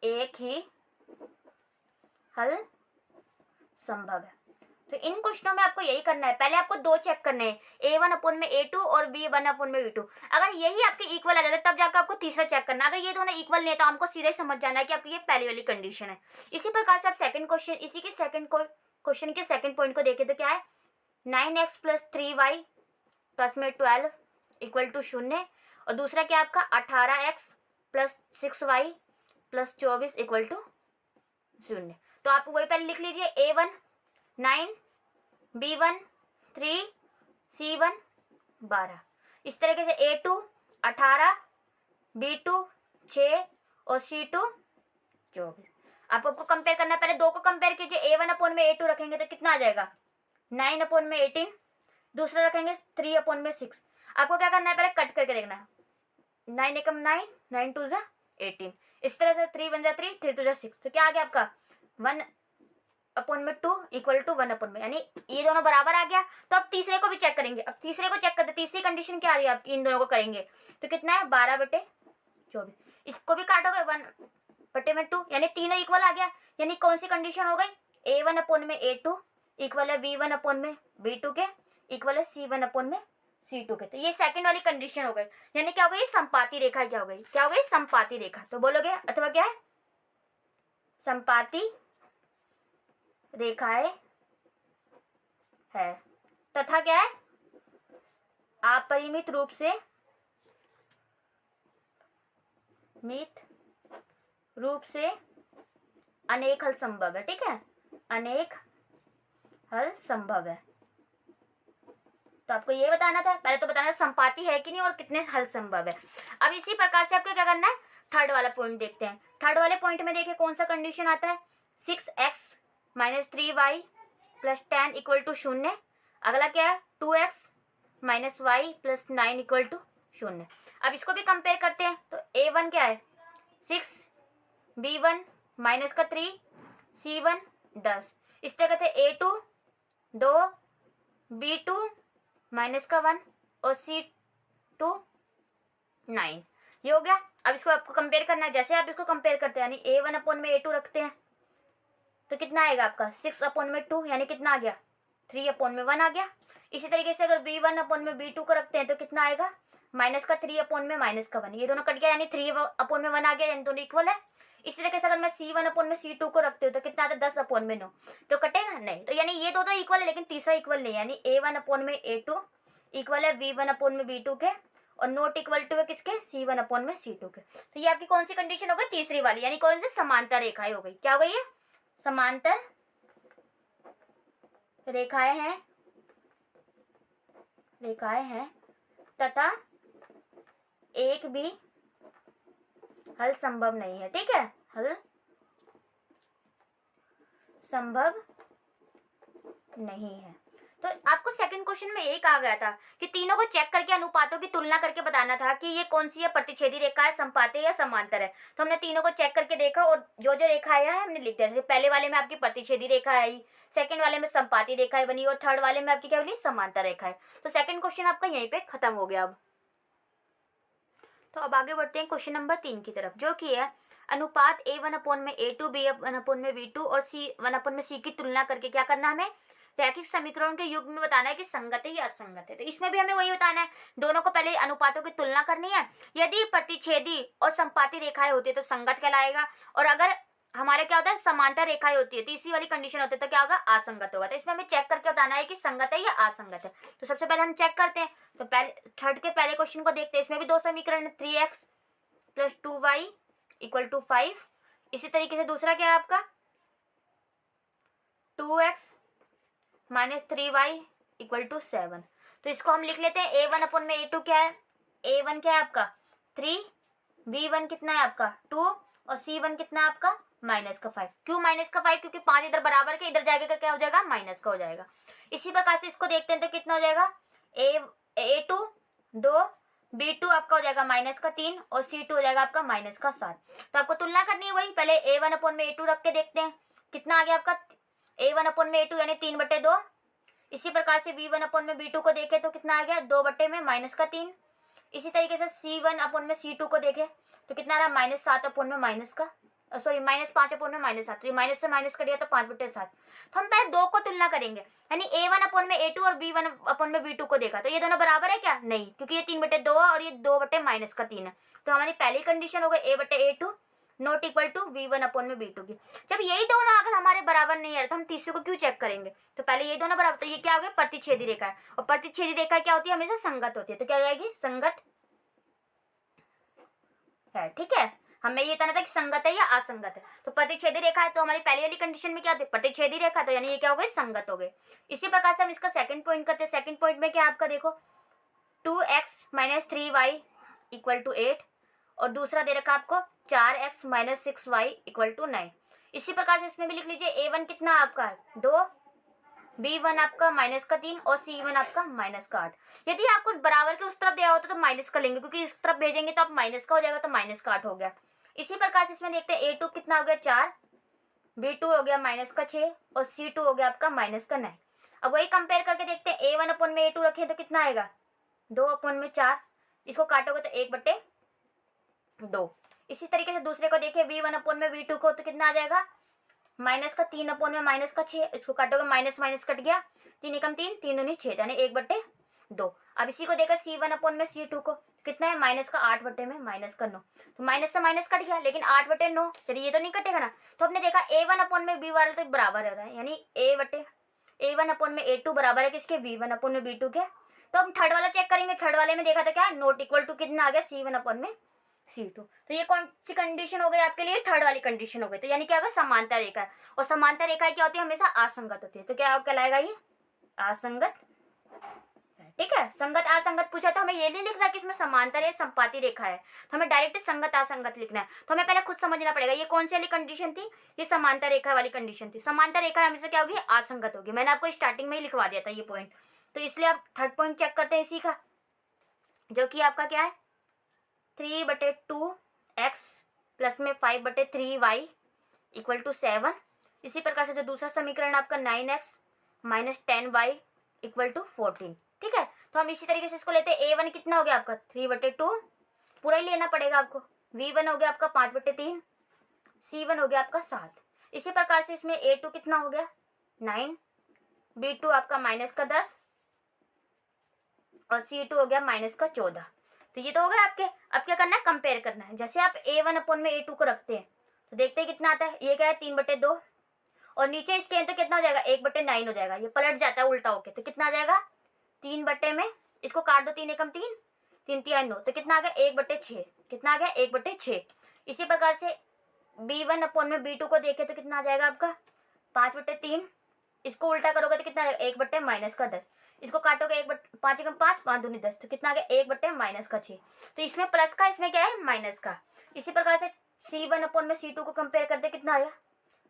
एक ही हल संभव है। तो इन क्वेश्चनों में आपको यही करना है, पहले आपको दो चेक करने हैं, A1/A2 और B1/V2। अगर यही आपके इक्वल आ जाता है तब जाकर आपको तीसरा चेक करना है। अगर ये दोनों इक्वल नहीं है तो हमको सीधे ही समझ जाना है कि आपकी ये पहली वाली कंडीशन है। इसी प्रकार से आप सेकंड क्वेश्चन, इसी के क्वेश्चन के सेकंड पॉइंट को देखें तो क्या है, 9x + 3y + 12 = 0। और दूसरा क्या आपका 18x + 6y + 24 = 0। तो आप वही पहले लिख लीजिए, A1 9, B1 3, C1 12। इस तरीके से A2 18, B2 6 और C2 24। आपको कंपेयर करना है, पहले दो को कंपेयर कीजिए। A1/A2 रखेंगे तो कितना आ जाएगा, 9/18। दूसरा रखेंगे 3/6। आपको क्या करना है, पहले कट करके देखना है, 9 एकम 9, 9 2 = 18। इस तरह से 3 1 = 3, 3 2 = 6। तो क्या आ गया आपका 1/2 = 1/, यानी ये दोनों बराबर आ गया। तो अब तीसरे को भी चेक करेंगे। अब तीसरे को चेक करते, तीसरी कंडीशन क्या आ रही है आपकी, इन दोनों को करेंगे तो कितना है 12/24। इसको भी काटोगे 1/2, यानी तीनों इक्वल आ गया। यानी कौन सी कंडीशन हो गई, A1/A2 इक्वल है V1/V2 के, इक्वल है C1/C2 के। तो ये सेकंड वाली कंडीशन हो गई, यानी क्या हो गई, संपाती रेखा। क्या हो गई, क्या हो गई, संपाती रेखा। तो बोलोगे अथवा क्या है, संपाती रेखाएं है तथा क्या है, अपरिमित रूप से अनेक हल संभव है। ठीक है, अनेक हल संभव है। तो आपको ये बताना था, पहले तो बताना संपाती है कि नहीं और कितने हल संभव है। अब इसी प्रकार से आपको क्या करना है, थर्ड वाला पॉइंट देखते हैं। थर्ड वाले पॉइंट में देखिए कौन सा कंडीशन आता है, 6x - 3y + 10 = 0। अगला क्या है, 2x - y + 9 = 0। अब इसको भी कंपेयर करते हैं। तो A1 क्या है 6, B1 -3, C1 10। इस तरह से A2 2, B2 -1 और C2 9। ये हो गया। अब इसको आपको कंपेयर करना है, जैसे आप इसको कंपेयर करते हैं, यानी A1/A2 रखते हैं तो कितना आएगा आपका 6/2, यानी कितना आ गया 3/1 आ गया। इसी तरीके से अगर B1/B2 को रखते हैं तो कितना आएगा -3/-1। ये दोनों कट गया, यानी 3/1 आ गया, यानी दोनों इक्वल है। इसी तरीके से अगर मैं C1/C2 को रखती हूँ तो कितना आता है 10/9। तो कटेगा नहीं, तो यानी ये दो इक्वल है लेकिन तीसरा इक्वल नहीं, यानी A1/A2 इक्वल है B1/B2 के और नॉट इक्वल टू है किसके, C1/C2 के। तो ये आपकी कौन सी कंडीशन हो गई, तीसरी वाली, यानी कौन सी, समांतर रेखाएं हो गई। क्या हो गई है, समांतर रेखाएं हैं तथा एक भी हल संभव नहीं है। ठीक है, हल संभव नहीं है। तो आपको सेकंड क्वेश्चन में यही कहा गया था कि तीनों को चेक करके अनुपातों की तुलना करके बताना था कि ये कौन सी है, प्रतिच्छेदी रेखा है, संपाती या समांतर है। तो हमने तीनों को चेक करके देखा और जो जो रेखा आया है हमने लिख दिया। जैसे पहले वाले में आपकी प्रतिच्छेदी रेखा आई, सेकंड वाले में संपाती रेखाएं बनी और थर्ड वाले में आपकी क्या बनी, समांतर रेखा है। तो सेकंड क्वेश्चन आपका यहीं पे खत्म हो गया। अब तो अब आगे बढ़ते हैं क्वेश्चन नंबर 3 की तरफ, जो कि है अनुपात A1/A2 B1/V2 और C1/C की तुलना करके क्या करना, हमें रैखिक समीकरण के युग में बताना है कि संगत है या असंगत है। तो इसमें भी हमें वही बताना है, दोनों को पहले अनुपातों की तुलना करनी है। यदि प्रतिच्छेदी और संपाती रेखाएं होती है तो संगत कहलाएगा, और अगर हमारे क्या होता है, समांतर रेखाएं होती है, तीसरी वाली कंडीशन होती है तो क्या होगा, असंगत होगा। तो इसमें हमें चेक करके बताना है कि संगत है या असंगत है। तो सबसे पहले हम चेक करते हैं। तो पहले थर्ड के पहले क्वेश्चन को देखते हैं। इसमें भी दो समीकरण है, 3x plus 2y equal to 5। इसी तरीके से दूसरा क्या है आपका, 2x minus 3y equal to 7। तो इसको हम लिख लेते हैं a1 अपन में a2 क्या है, a1 क्या है आपका 3, b1 कितना है आपका 2 और c1 कितना है आपका -5। क्यों -5? क्योंकि 5 इधर बराबर के, इधर जाएगा क्या हो जाएगा, माइनस का हो जाएगा। इसी प्रकार से इसको देखते हैं तो कितना हो जाएगा, a2 2, b2 आपका हो जाएगा -3 और c2 हो जाएगा आपका -7। तो आपको तुलना करनी है वही, पहले a1 अपन में a2 रख के देखते हैं कितना आ गया आपका, a1 अपन में a2 यानी 3/2। इसी प्रकार से v1 अपन में b2 को देखे तो कितना आ गया, 2/3। इसी तरीके से c1 अपन में c2 को देखे तो कितना आ रहा, -7 अपन में -5 अपन में -7। तो माइनस से माइनस कट गया तो 5/7। तो हम पहले दो को तुलना करेंगे, यानी a1 अपन में a2 और b1 अपन में b2 को देखा तो ये दोनों बराबर है क्या, नहीं, क्योंकि ये 3/2 है और ये 2/-3 है। तो हमारी पहली कंडीशन हो गई a/a2 not equal to v1 अपन में b2 की। जब यही दोनों अगर हमारे बराबर नहीं है तो हम तीसरे को क्यों चेक करेंगे। तो पहले ये दोनों बराबर, तो ये क्या हो गया, प्रतिच्छेदी रेखा है, और प्रतिच्छेदी रेखा क्या होती है, हमेशा संगत होती है। तो क्या हो जाएगी, संगत है। ठीक है, हमें ये कहना था कि संगत है या असंगत है। तो प्रतिच्छेदी रेखा है तो हमारी पहली वाली कंडीशन में क्या होती है, प्रतिच्छेदी रेखा, तो यानी ये क्या हो गई, संगत हो गई। इसी प्रकार से हम इसका सेकंड पॉइंट करते हैं। सेकंड पॉइंट में क्या आपका देखो, 2x minus 3y equal to 8 और दूसरा दे रखा आपको 4x minus 6y equal to 9। इसी प्रकार से इसमें भी लिख लीजिए, a1 कितना आपका है 2, b1 आपका -3 और c1 आपका -8। यदि आपको बराबर के उस तरफ दिया होता तो माइनस का लेंगे, क्योंकि इस तरफ भेजेंगे तो आप माइनस का हो जाएगा, तो -8 हो गया। इसी प्रकार से इसमें देखते हैं, a2 कितना हो गया 4, b2 हो गया -6 और c2 हो गया आपका -9। अब वही कंपेयर करके देखते हैं, a1 अपन में a2 रखे तो कितना आएगा 2 अपन में 4, इसको काटोगे तो 1/2। इसी तरीके से दूसरे को देखिए, v1 अपन में v2 को तो कितना आ जाएगा -3 अपन में -6, इसको काटोगे माइनस माइनस कट गया, 3 एकम 3, 3 दूनी 6 यानी 1/2। अब इसी को देखा c1 अपन में c2 को कितना है -8/9, तो माइनस से माइनस कट गया, लेकिन 8/9 चलिए ये तो नहीं कटेगा ना। तो आपने देखा a1 अपन में b वाला तो बराबर है, यानी a1 अपन में a2 बराबर है किसके, v1 अपन में b2 के। तो हम थर्ड वाला चेक करेंगे। थर्ड वाले में देखा था क्या, नॉट इक्वल टू कितना आ गया, c1 अपन में c2। तो ये कौन सी कंडीशन हो गई आपके लिए, थर्ड वाली कंडीशन हो गई। तो यानी क्या होगा, समांतर रेखा है, और समांतर रेखा क्या होती है, हमेशा असंगत होती है। तो क्या कहलाएगा ये, असंगत। ठीक है, संगत असंगत पूछा तो हमें ये नहीं लिखना कि इसमें समांतर है संपाती रेखा है, तो हमें डायरेक्ट संगत असंगत लिखना है। तो हमें पहले खुद समझना पड़ेगा ये कौन सी वाली कंडीशन थी, ये समांतर रेखा वाली कंडीशन थी। समांतर रेखा हमेशा क्या होगी, असंगत होगी। मैंने आपको स्टार्टिंग में ही लिखवा दिया था ये पॉइंट। तो इसलिए आप थर्ड पॉइंट चेक करते हैं इसी का, जो कि आपका क्या है 3/2x प्लस में 5/3y इक्वल टू 7। इसी प्रकार से जो दूसरा समीकरण आपका 9x minus 10y equal to 14। ठीक है, तो हम इसी तरीके से इसको लेते हैं, a1 कितना हो गया आपका 3/2, पूरा ही लेना पड़ेगा आपको, v1 हो गया आपका 5/3, c1 हो गया आपका 7। इसी प्रकार से इसमें a2 कितना हो गया 9, b2 आपका -10 और c2 हो गया -14। तो ये तो हो गया आपके। अब क्या करना है, कंपेयर करना है। जैसे आप a1 अपन में a2 को रखते हैं तो देखते हैं कितना आता है, ये क्या है 3/2 और नीचे इसके हैं तो कितना हो जाएगा 1/9 हो जाएगा, ये पलट जाता है उल्टा होके, तो कितना आ जाएगा 3 में इसको काट दो, 3 एकम 3, 3 3 9, तो कितना आ गया 1/6, कितना आ गया 1/6। इसी प्रकार से b1 अपन में b2 को देखे तो कितना आ जाएगा आपका 5/3, इसको उल्टा करोगे तो कितना 1/-10, इसको काटोगे 5 एकम 5, 5 दूनी 10, तो कितना आ गया 1/-6। तो इसमें प्लस का, इसमें क्या है माइनस का। इसी प्रकार से c1 अपन में c2 को कंपेयर करते कितना आया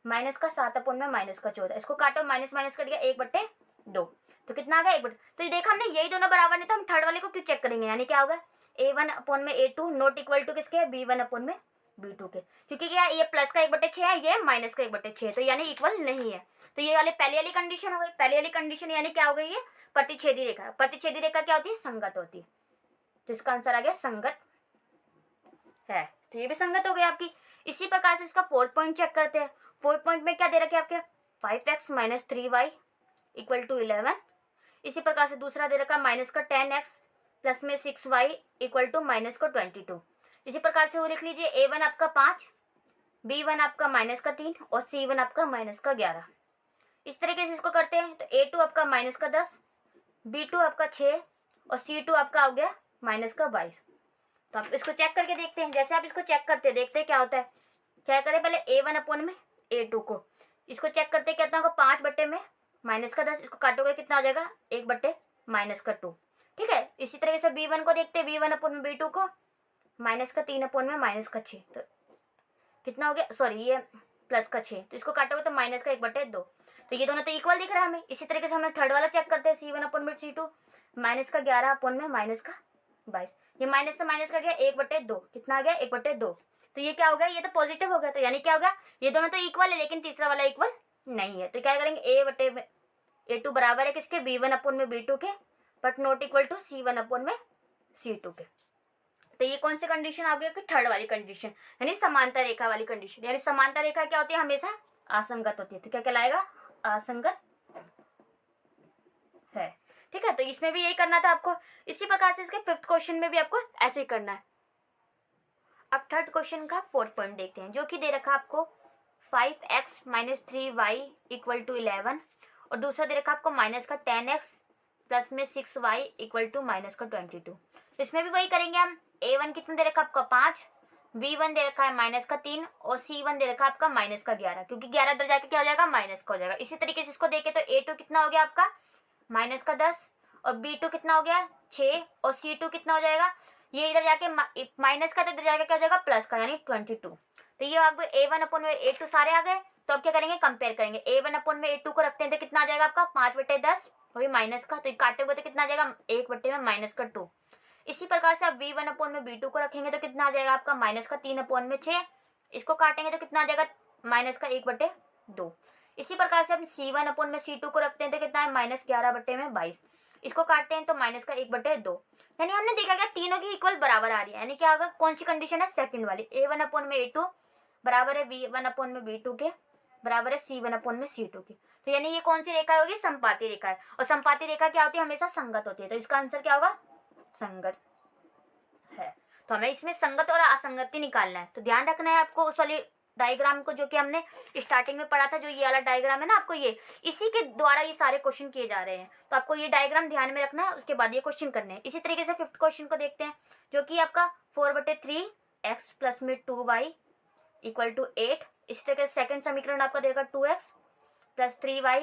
-7 अपन में -14, इसको काटो माइनस माइनस कट गया 1/2, तो कितना आ गया 1/2। तो ये देखा हमने, यही दोनों बराबर नहीं तो हम थर्ड वाले को क्यों चेक करेंगे, यानी क्या होगा a1 अपन में a2 नॉट इक्वल टू किसके, b1 अपन में b2 के, क्योंकि क्या ये प्लस का 1/6 है, ये माइनस का 1/6 है, तो यानी इक्वल नहीं है। तो ये वाले पहले वाली कंडीशन हो गई। पहले वाली कंडीशन यानी क्या हो गई, ये प्रतिच्छेदी रेखा। प्रतिच्छेदी रेखा क्या होती है, संगत होती है। तो इसका आंसर आ गया संगत है, तो ये भी संगत हो गई आपकी। इसी प्रकार से इसका फोर्थ पॉइंट चेक करते हैं। फोर्थ पॉइंट में क्या दे रखे आपके 5x minus 3y equal to 11। इसी प्रकार से दूसरा दे रखा माइनस का 10x प्लस में 6y इक्वल टू -22। इसी प्रकार से वो लिख लीजिए, a1 आपका 5, B1 आपका -3 और C1 आपका -11। इस तरीके से इसको करते हैं तो A2 आपका -10, B2 आपका 6 और C2 आपका हो गया -22। तो आप इसको चेक करके देखते हैं। जैसे आप इसको चेक करते हैं देखते हैं क्या होता है। क्या करें, पहले A1 अपॉन में A2 को इसको चेक करते कितना होगा, 5/10, इसको काटोगे कितना हो जाएगा, 1/-2। ठीक है, इसी तरीके से B1 को देखते हैं, V1 अपॉन में B2 को -3 अपॉन में -6, तो कितना हो गया, सॉरी ये +6, तो इसको काटोगे तो -1/2। तो ये दोनों तो इक्वल दिख रहा है हमें। इसी तरीके से हमें थर्ड वाला चेक करते हैं, C1 अपॉन में C2 -11 अपॉन में -22। ये माइनस से माइनस कट गया, 1/2 कितना आ गया, 1/2। तो ये क्या हो गया, ये तो पॉजिटिव हो गया। तो यानी क्या हो गया, ये दोनों तो इक्वल है लेकिन तीसरा वाला इक्वल नहीं है। तो क्या करेंगे, A2 बराबर है किसके, B1 अपॉन में B2 के, but not equal to C1 upon में C2 के। तो ये कौन सी कंडीशन आ गई, थर्ड वाली कंडीशन, यानी समांतर रेखा वाली कंडीशन। यानी समांतर रेखा क्या होती है, हमेशा असंगत होती है। तो क्या कहलाएगा, असंगत है। ठीक है, तो इसमें भी यही करना था आपको। इसी प्रकार से इसके 5th क्वेश्चन में भी आपको ऐसे ही करना है। अब 3rd क्वेश्चन का 4th पॉइंट देखते हैं, जो कि दे रखा आपको 5x - 3y = 11 और दूसरा दे रखा आपको -10x प्लस में 6y = -22। तो इसमें भी वही करेंगे हम। A1 कितना दे रखा आपका 5, B1 दे रखा है -3 और C1 दे रखा है आपका -11, क्योंकि 11 इधर जाके क्या हो जाएगा, माइनस का हो जाएगा। इसी तरीके से इसको देखें तो A2 कितना हो गया आपका -10 और B2 कितना हो गया 6 और C2 कितना हो जाएगा, ये इधर जाके माइनस का, तो इधर जाके क्या हो जाएगा, प्लस का, यानी 22। तो ये आपको A1 अपॉन में A2 सारे आ गए। तो अब क्या करेंगे, कंपेयर करेंगे। A1 अपॉन में A2 को रखते हैं तो कितना आ जाएगा आपका 5/10 और ये माइनस का, तो काटेंगे तो कितना आ जाएगा, 1/-2। इसी प्रकार से आप V1 अपॉन में B2 को रखेंगे तो कितना आ जाएगा आपका -3 अपॉन में 6, इसको काटेंगे तो कितना आ जाएगा -1/2। इसी प्रकार से हम C1 अपॉन में C2 को रखते हैं तो कितना है, -11/22, इसको काटते हैं तो -1/2। यानी हमने देखा क्या, तीनों की इक्वल बराबर आ रही है। यानी क्या होगा, कौन सी कंडीशन है, सेकंड वाली। A1 अपॉन में A2 बराबर है V1 अपॉन में B2 के, बराबर है C1 अपॉन में C2 के। तो यानी ये कौन सी रेखा होगी, संपाती रेखा है। और संपाती रेखा क्या होती है, हमेशा संगत होती है। तो इसका आंसर क्या होगा, संगत है। तो हमें इसमें संगत और असंगति निकालना है। तो ध्यान रखना है आपको उस वाली डायग्राम को, जो कि हमने स्टार्टिंग में पढ़ा था, जो ये वाला डायग्राम है ना, आपको ये इसी के द्वारा ये सारे क्वेश्चन किए जा रहे हैं। तो आपको ये डायग्राम ध्यान में रखना है, उसके बाद ये क्वेश्चन करने हैं। इसी तरीके से 5th क्वेश्चन को देखते हैं, जो कि आपका 4/3x प्लस में 2y = 8। इसी तरीके से सेकंड समीकरण आपका देगा 2x प्लस 3y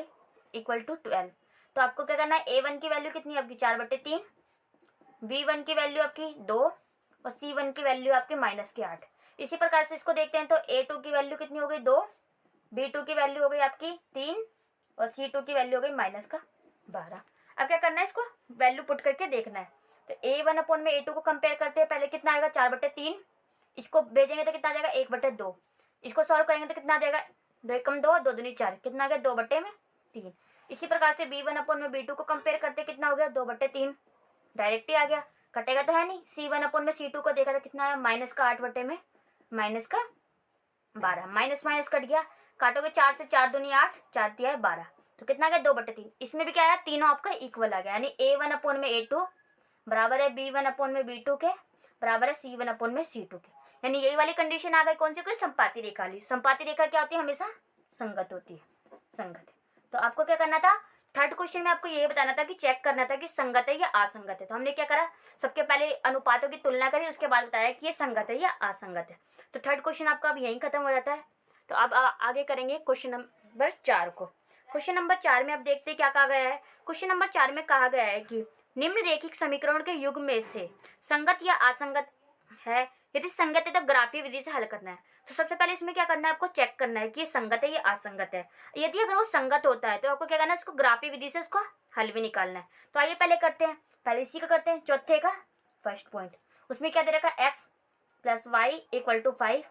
= 12। तो आपको क्या करना है, A1 की वैल्यू कितनी है आपकी 4/3, B1 की वैल्यू आपकी 2 और C1 की वैल्यू आपकी -8। इसी प्रकार से इसको देखते हैं तो A2 की वैल्यू कितनी हो गई 2, B2 की वैल्यू हो गई आपकी 3 और C2 की वैल्यू हो गई -12। अब क्या करना है, इसको वैल्यू पुट करके देखना है। तो A1 अपॉन में A2 को कंपेयर करते हैं, पहले कितना आएगा 4/3, इसको भेजेंगे तो कितना आ जाएगा 1/2, इसको सॉल्व करेंगे तो कितना आ जाएगा 2 एकम 2, 2 दूनी 4, कितना आ गया 2/3। इसी प्रकार से B1 अपॉन में B2 को कंपेयर करते कितना हो गया 2/3, डायरेक्ट ही आ गया, कटेगा तो है नहीं। C1 अपॉन में C2 को देखा था कितना आया -8/12, माइनस माइनस कट गया, काटोगे 4 से 4 दूनी 8, 4 दिया है 12, तो कितना आ गया 2/3। इसमें भी क्या आया, तीनों आपका इक्वल आ गया, यानी A1 अपॉन में A2 बराबर है B1 अपॉन में B2 के, बराबर है C1 अपॉन में C2 के। यानी यही वाली कंडीशन आ गई, कौन सी, कोई संपाती रेखा ली। संपाती रेखा क्या होती है, हमेशा संगत होती है, संगत है। तो आपको क्या करना था, 3rd क्वेश्चन में आपको ये बताना था कि चेक करना था कि संगत है या असंगत है। तो हमने क्या करा, सबके पहले अनुपातों की तुलना करी, उसके बाद बताया कि ये संगत है या असंगत है। तो 3rd क्वेश्चन आपका अब यहीं खत्म हो जाता है। तो अब आगे करेंगे क्वेश्चन नंबर 4 को। क्वेश्चन नंबर 4 में अब देखते हैं क्या कहा गया है। क्वेश्चन नंबर 4 में कहा गया है कि निम्न रेखिक समीकरण के युग में से संगत या असंगत है, यदि संगत है तो ग्राफीय विधि से हल करना है। तो सबसे पहले इसमें क्या करना है, आपको चेक करना है कि ये संगत है या असंगत है। यदि अगर वो संगत होता है तो आपको क्या करना है, इसको ग्राफीय विधि से उसको हल भी निकालना है। तो आइए पहले करते हैं, पहले इसी का करते हैं, चौथे का 1st पॉइंट। उसमें क्या दे रखा है, x प्लस वाई = 5,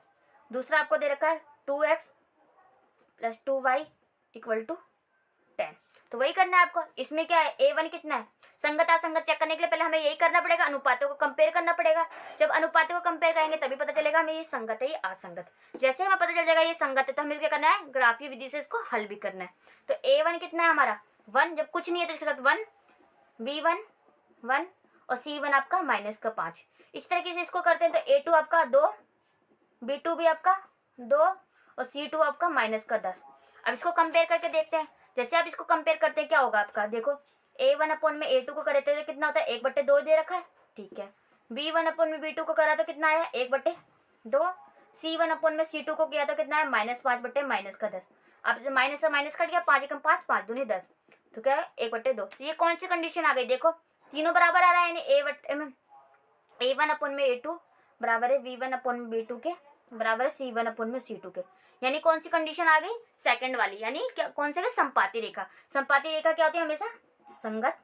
दूसरा आपको दे रखा है 2x प्लस 2y = 10। तो वही करना है आपको। इसमें क्या है, A1 कितना है, संगत असंगत चेक करने के लिए पहले हमें यही करना पड़ेगा, अनुपातों को कंपेयर करना पड़ेगा। जब अनुपातों को कंपेयर करेंगे तभी पता चलेगा हमें ये संगत है ये असंगत। जैसे हमें पता चल जाएगा ये संगत है तो हमें क्या करना है, ग्राफीय विधि से इसको हल भी करना है। तो A1 कितना है हमारा 1, जब कुछ नहीं है तो इसके साथ 1, B1 1 और C1 आपका -5। इस तरीके से इसको करते हैं तो A2 आपका 2, B2 भी आपका 2 और C2 आपका -10। अब इसको कंपेयर करके देखते हैं। जैसे आप इसको कंपेयर करते हैं क्या होगा आपका, देखो A1/A2 को करे तो कितना होता है 1/2 दे रखा है, ठीक है। B1/B2 को करा तो कितना आया 1/2। C1/C2 को किया तो कितना है -5/-10। अब माइनस से माइनस कट गया, 5 एकम 5, 5 दूनी 10, तो क्या है 1/2। तो ये कौन सी कंडीशन आ गई, देखो तीनों बराबर आ रहा है, यानी A1/A2 बराबर है B1/B2 के, बराबर है C1/C2 के। यानी कौन सी कंडीशन आ गई, सेकंड वाली, यानी क्या कौन से संपाती रेखा। संपाती रेखा क्या होती है, हमेशा संगत।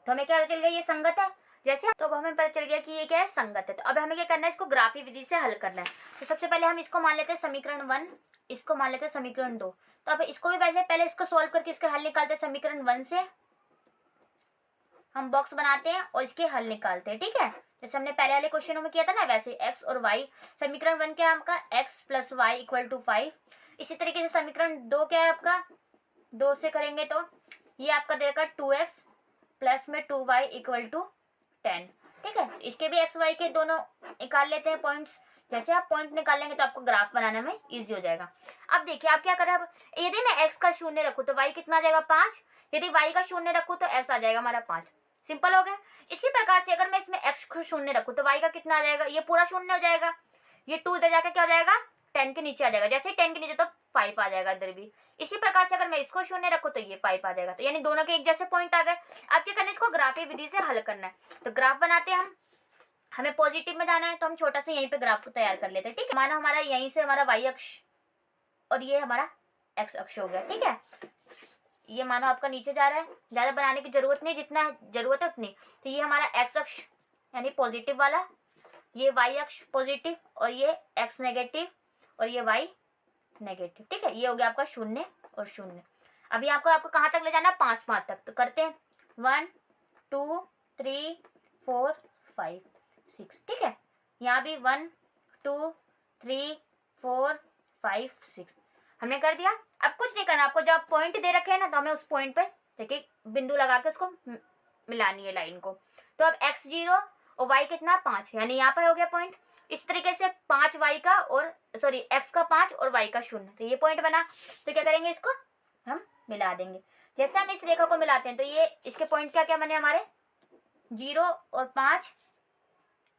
तो हमें क्या पता चल गया ये संगत है। जैसे तो अब हमें पता चल गया कि ये क्या है, संगत है। तो अब हमें क्या करना है, इसको ग्राफी विधि से हल करना है। तो सबसे पहले हम इसको मान लेते हैं समीकरण 1, इसको मान लेते हैं समीकरण 2। तो अब इसको भी वैसे पहले इसको सॉल्व करके इसके हल निकालते हैं। समीकरण 1 से हम बॉक्स बनाते हैं और इसके हल निकालते हैं, ठीक है। जैसे हमने पहले वाले क्वेश्चनों में किया था ना, वैसे एक्स और वाई, समीकरण 1 क्या है आपका x + y = 5। इसी तरीके से समीकरण 2 क्या है आपका, 2 से करेंगे तो ये आपका देगा 2x प्लस में 2y = 10, ठीक है। इसके भी x y के दोनों निकाल लेते हैं पॉइंट्स। जैसे आप पॉइंट निकाल लेंगे तो आपको ग्राफ बनाने में इजी हो जाएगा। अब देखिए आप क्या करें, अब यदि मैं x का 0 रखूँ तो y कितना आ जाएगा 5, यदि y का 0 रखूँ तो x आ जाएगा हमारा 5। सिंपल हो गया। इसी प्रकार से अगर मैं इसमें x को 0 रखूँ तो y का कितना आ जाएगा, ये पूरा 0 हो जाएगा, ये 2 इधर जाकर क्या हो जाएगा 10 के नीचे आ जाएगा। जैसे ही 10 के नीचे तो 5 आ जाएगा इधर भी। इसी प्रकार से अगर मैं इसको 0 रखूँ तो ये 5 आ जाएगा। तो यानी दोनों के एक जैसे पॉइंट आ गए। अब क्या करना है, इसको ग्राफी विधि से हल करना है। तो ग्राफ बनाते हैं हम, हमें पॉजिटिव में जाना है तो हम छोटा सा यहीं पे ग्राफ को तैयार कर लेते हैं, ठीक है। माना हमारा यहीं से हमारा y अक्ष और ये हमारा x अक्ष हो गया, ठीक है। ये मानो आपका नीचे जा रहा है, ज़्यादा बनाने की जरूरत नहीं, जितना जरूरत है उतनी। तो ये हमारा x अक्ष यानी पॉजिटिव वाला, ये y अक्ष पॉजिटिव और ये x नेगेटिव और ये y नेगेटिव, ठीक है। ये हो गया आपका 0 और 0। अभी आपको कहाँ तक ले जाना है, 5 तक। तो करते हैं 1 2 3 4 5 6, ठीक है। यहाँ भी 1 2 3 4 5 6 हमने कर दिया। अब कुछ नहीं करना आपको, जब पॉइंट दे रखे हैं ना तो हमें उस पॉइंट पे देखिए बिंदु लगा के उसको मिलानी है लाइन को। तो अब x0 और y कितना 5, यानी यहाँ पर हो गया पॉइंट। इस तरीके से 5 y का और सॉरी x का 5 और y का 0, तो ये पॉइंट बना। तो क्या करेंगे, इसको हम मिला देंगे। जैसे हम इस रेखा को मिलाते हैं तो ये इसके पॉइंट क्या क्या बने हमारे 0 और 5,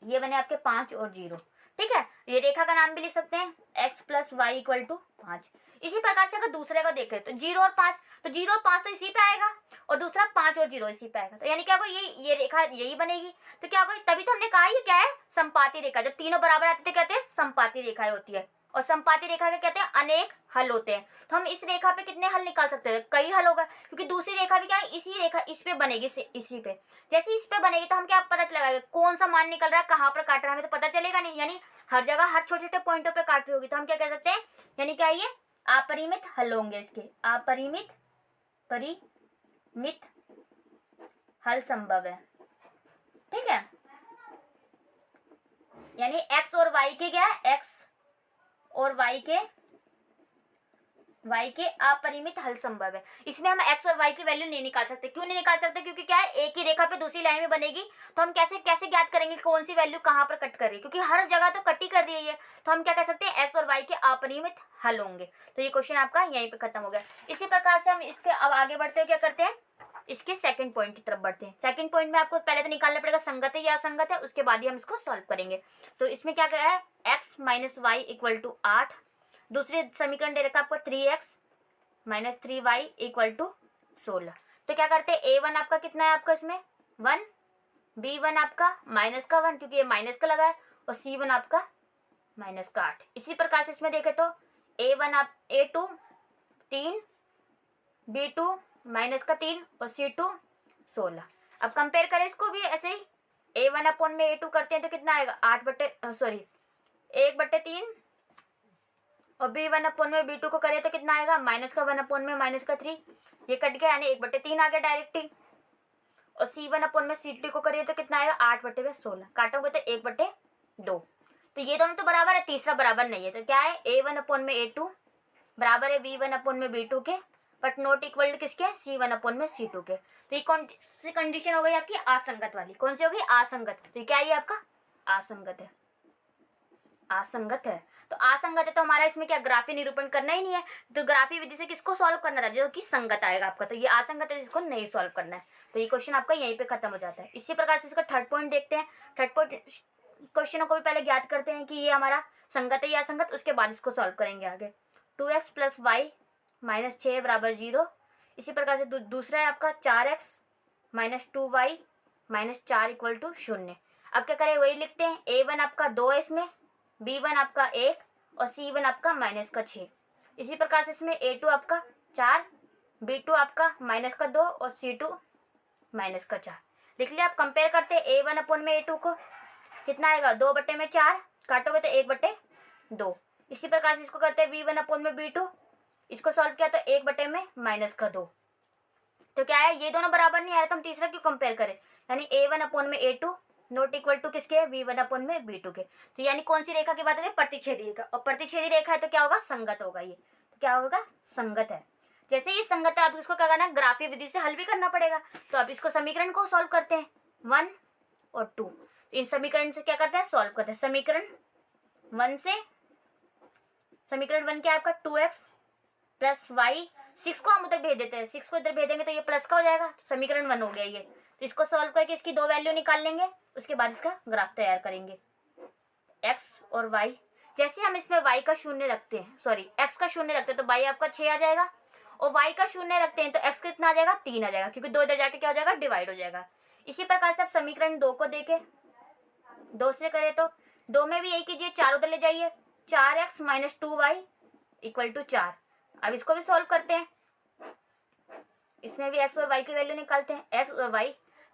ये बने आपके 5 और 0, ठीक है। ये रेखा का नाम भी लिख सकते हैं x + y = 5। इसी प्रकार से अगर दूसरे का देखें तो 0 और 5, तो 0 और 5 तो इसी पे आएगा और दूसरा 5 और 0 इसी पे आएगा। तो यानी क्या होगा, ये रेखा यही बनेगी। तो क्या होगा, तभी तो हमने कहा ये क्या है, संपाती रेखा। जब तीनों बराबर आते थे कहते हैं संपाती रेखाएं होती है, और संपाती रेखा के कहते हैं अनेक हल होते हैं। तो हम इस रेखा पे कितने हल निकाल सकते हैं, कई हल होगा, क्योंकि दूसरी रेखा भी क्या है, इसी रेखा इस पे बनेगी, इसी पे। जैसे इस पे बनेगी तो हम क्या पता लगाएंगे कौन सा मान निकल रहा है, कहाँ पर काट रहा है, हमें तो पता चलेगा नहीं। यानी हर जगह हर छोटे छोटे पॉइंटों पे काट रही होगी, तो हम क्या कह सकते हैं, यानी क्या ये अपरिमित हल होंगे इसके, परिमित हल संभव है, ठीक है। यानी x और y के क्या है, x और y के अपरिमित हल संभव है। इसमें हम x और y की वैल्यू नहीं निकाल सकते। क्यों नहीं निकाल सकते, क्योंकि क्या है, एक ही रेखा पे दूसरी लाइन में बनेगी। तो हम कैसे ज्ञात करेंगे कौन सी वैल्यू कहाँ पर कट कर रही है, क्योंकि हर जगह तो कट ही कर रही है। तो हम क्या कह सकते हैं, x और y के अपरिमित हल होंगे। तो ये क्वेश्चन आपका यहीं पे खत्म हो गया। इसी प्रकार से हम इसके अब आगे बढ़ते हुए क्या करते हैं, इसके सेकंड पॉइंट की तरफ बढ़ते हैं। सेकंड पॉइंट में आपको पहले तो निकालना पड़ेगा संगत है या असंगत है, उसके बाद ही हम इसको सॉल्व करेंगे। तो इसमें क्या है, x - y = 8। दूसरे समीकरण दे रखा है आपको 3x - 3y = 16। तो क्या करते हैं, a1 आपका कितना है, आपका इसमें 1, b1 आपका -1 क्योंकि ये माइनस का लगा है, और c1 आपका -8। इसी प्रकार से इसमें देखें तो a2 3, b2 -3 और c2 16। अब कंपेयर करें इसको भी ऐसे ही, a1/a2 करते हैं तो कितना आएगा 1/3, और b1/b2 को करें तो कितना आएगा -1/3, ये कट गया यानी 1/3 आ गया डायरेक्ट ही। और c1/c2 को करिए तो कितना आएगा 8/16, काटोगे तो 1/2। तो ये दोनों तो बराबर है, तीसरा बराबर नहीं है। तो क्या है, a1/a2 बराबर है b1/b2 के, बट नॉट इक्वल टू किसके, c1/c2 के। तो ये कौन सी कंडीशन हो गई आपकी, असंगत वाली। कौन सी होगी, असंगत। तो क्या ये आपका असंगत है, असंगत है। तो असंगत है तो हमारा इसमें क्या ग्राफी निरूपण करना ही नहीं है, तो ग्राफी विधि से किसको सॉल्व करना था, जो कि संगत आएगा आपका, तो ये असंगत है जिसको नहीं सॉल्व करना है। तो ये क्वेश्चन आपका यहीं पे खत्म हो जाता है। इसी प्रकार से इसका थर्ड पॉइंट देखते हैं। थर्ड पॉइंट क्वेश्चनों को भी पहले ज्ञात करते हैं कि ये हमारा संगत है या असंगत, उसके बाद इसको सॉल्व करेंगे आगे। 2x + y - 6 = 0। इसी प्रकार से दूसरा है आपका 4x - 2y - 4 = 0। अब क्या करें, वही लिखते हैं। a1 आपका 2 है इसमें, b1 आपका 1 और c1 आपका -6। इसी प्रकार से इसमें a2 आपका 4, b2 आपका -2 और c2 -4 लिख लिया। आप कंपेयर करते हैं a1/a2 को, कितना आएगा 2/4, काटोगे तो 1/2। इसी प्रकार से इसको करते हैं v1/b2, इसको सॉल्व किया तो 1/2। तो क्या है, ये दोनों बराबर नहीं आ रहा तो हम तीसरा क्यों कंपेयर करें, यानी a1/a2 नॉट इक्वल टू किसके, v1/b2 के। तो यानी कौन सी रेखा की बात है, प्रतिच्छेदी रेखा, और प्रतिच्छेदी रेखा है तो क्या होगा, संगत होगा ये। तो क्या होगा, संगत है। जैसे ये संगत है, आप इसको क्या करना है, ग्राफीय विधि से हल भी करना पड़ेगा। तो आप इसको समीकरण को सॉल्व करते हैं 1 और 2, इन समीकरण से क्या करते हैं, सॉल्व करते हैं। समीकरण 1 से, समीकरण 1 क्या है आपका 2x + y, 6 को हम उधर भेज देते हैं, 6 को इधर भेजेंगे तो ये प्लस का हो जाएगा, समीकरण 1 हो गया ये। तो इसको सॉल्व करके इसकी 2 वैल्यू निकाल लेंगे, उसके बाद इसका ग्राफ तैयार करेंगे। x और y, जैसे हम इसमें y का 0 रखते हैं, सॉरी x का 0 रखते हैं तो y आपका 6 आ जाएगा, और y का 0 रखते हैं तो x कितना आ जाएगा, 3 आ जाएगा, क्योंकि 2 इधर जाके क्या हो जाएगा, डिवाइड हो जाएगा। इसी प्रकार से आप समीकरण 2 को देखें, 2 से करें तो 2 में भी यही कीजिए, 4 उधर ले जाइए, 4x - 2y = 4। अब इसको भी सॉल्व करते हैं, इसमें भी x और y की वैल्यू निकालते हैं। x और y,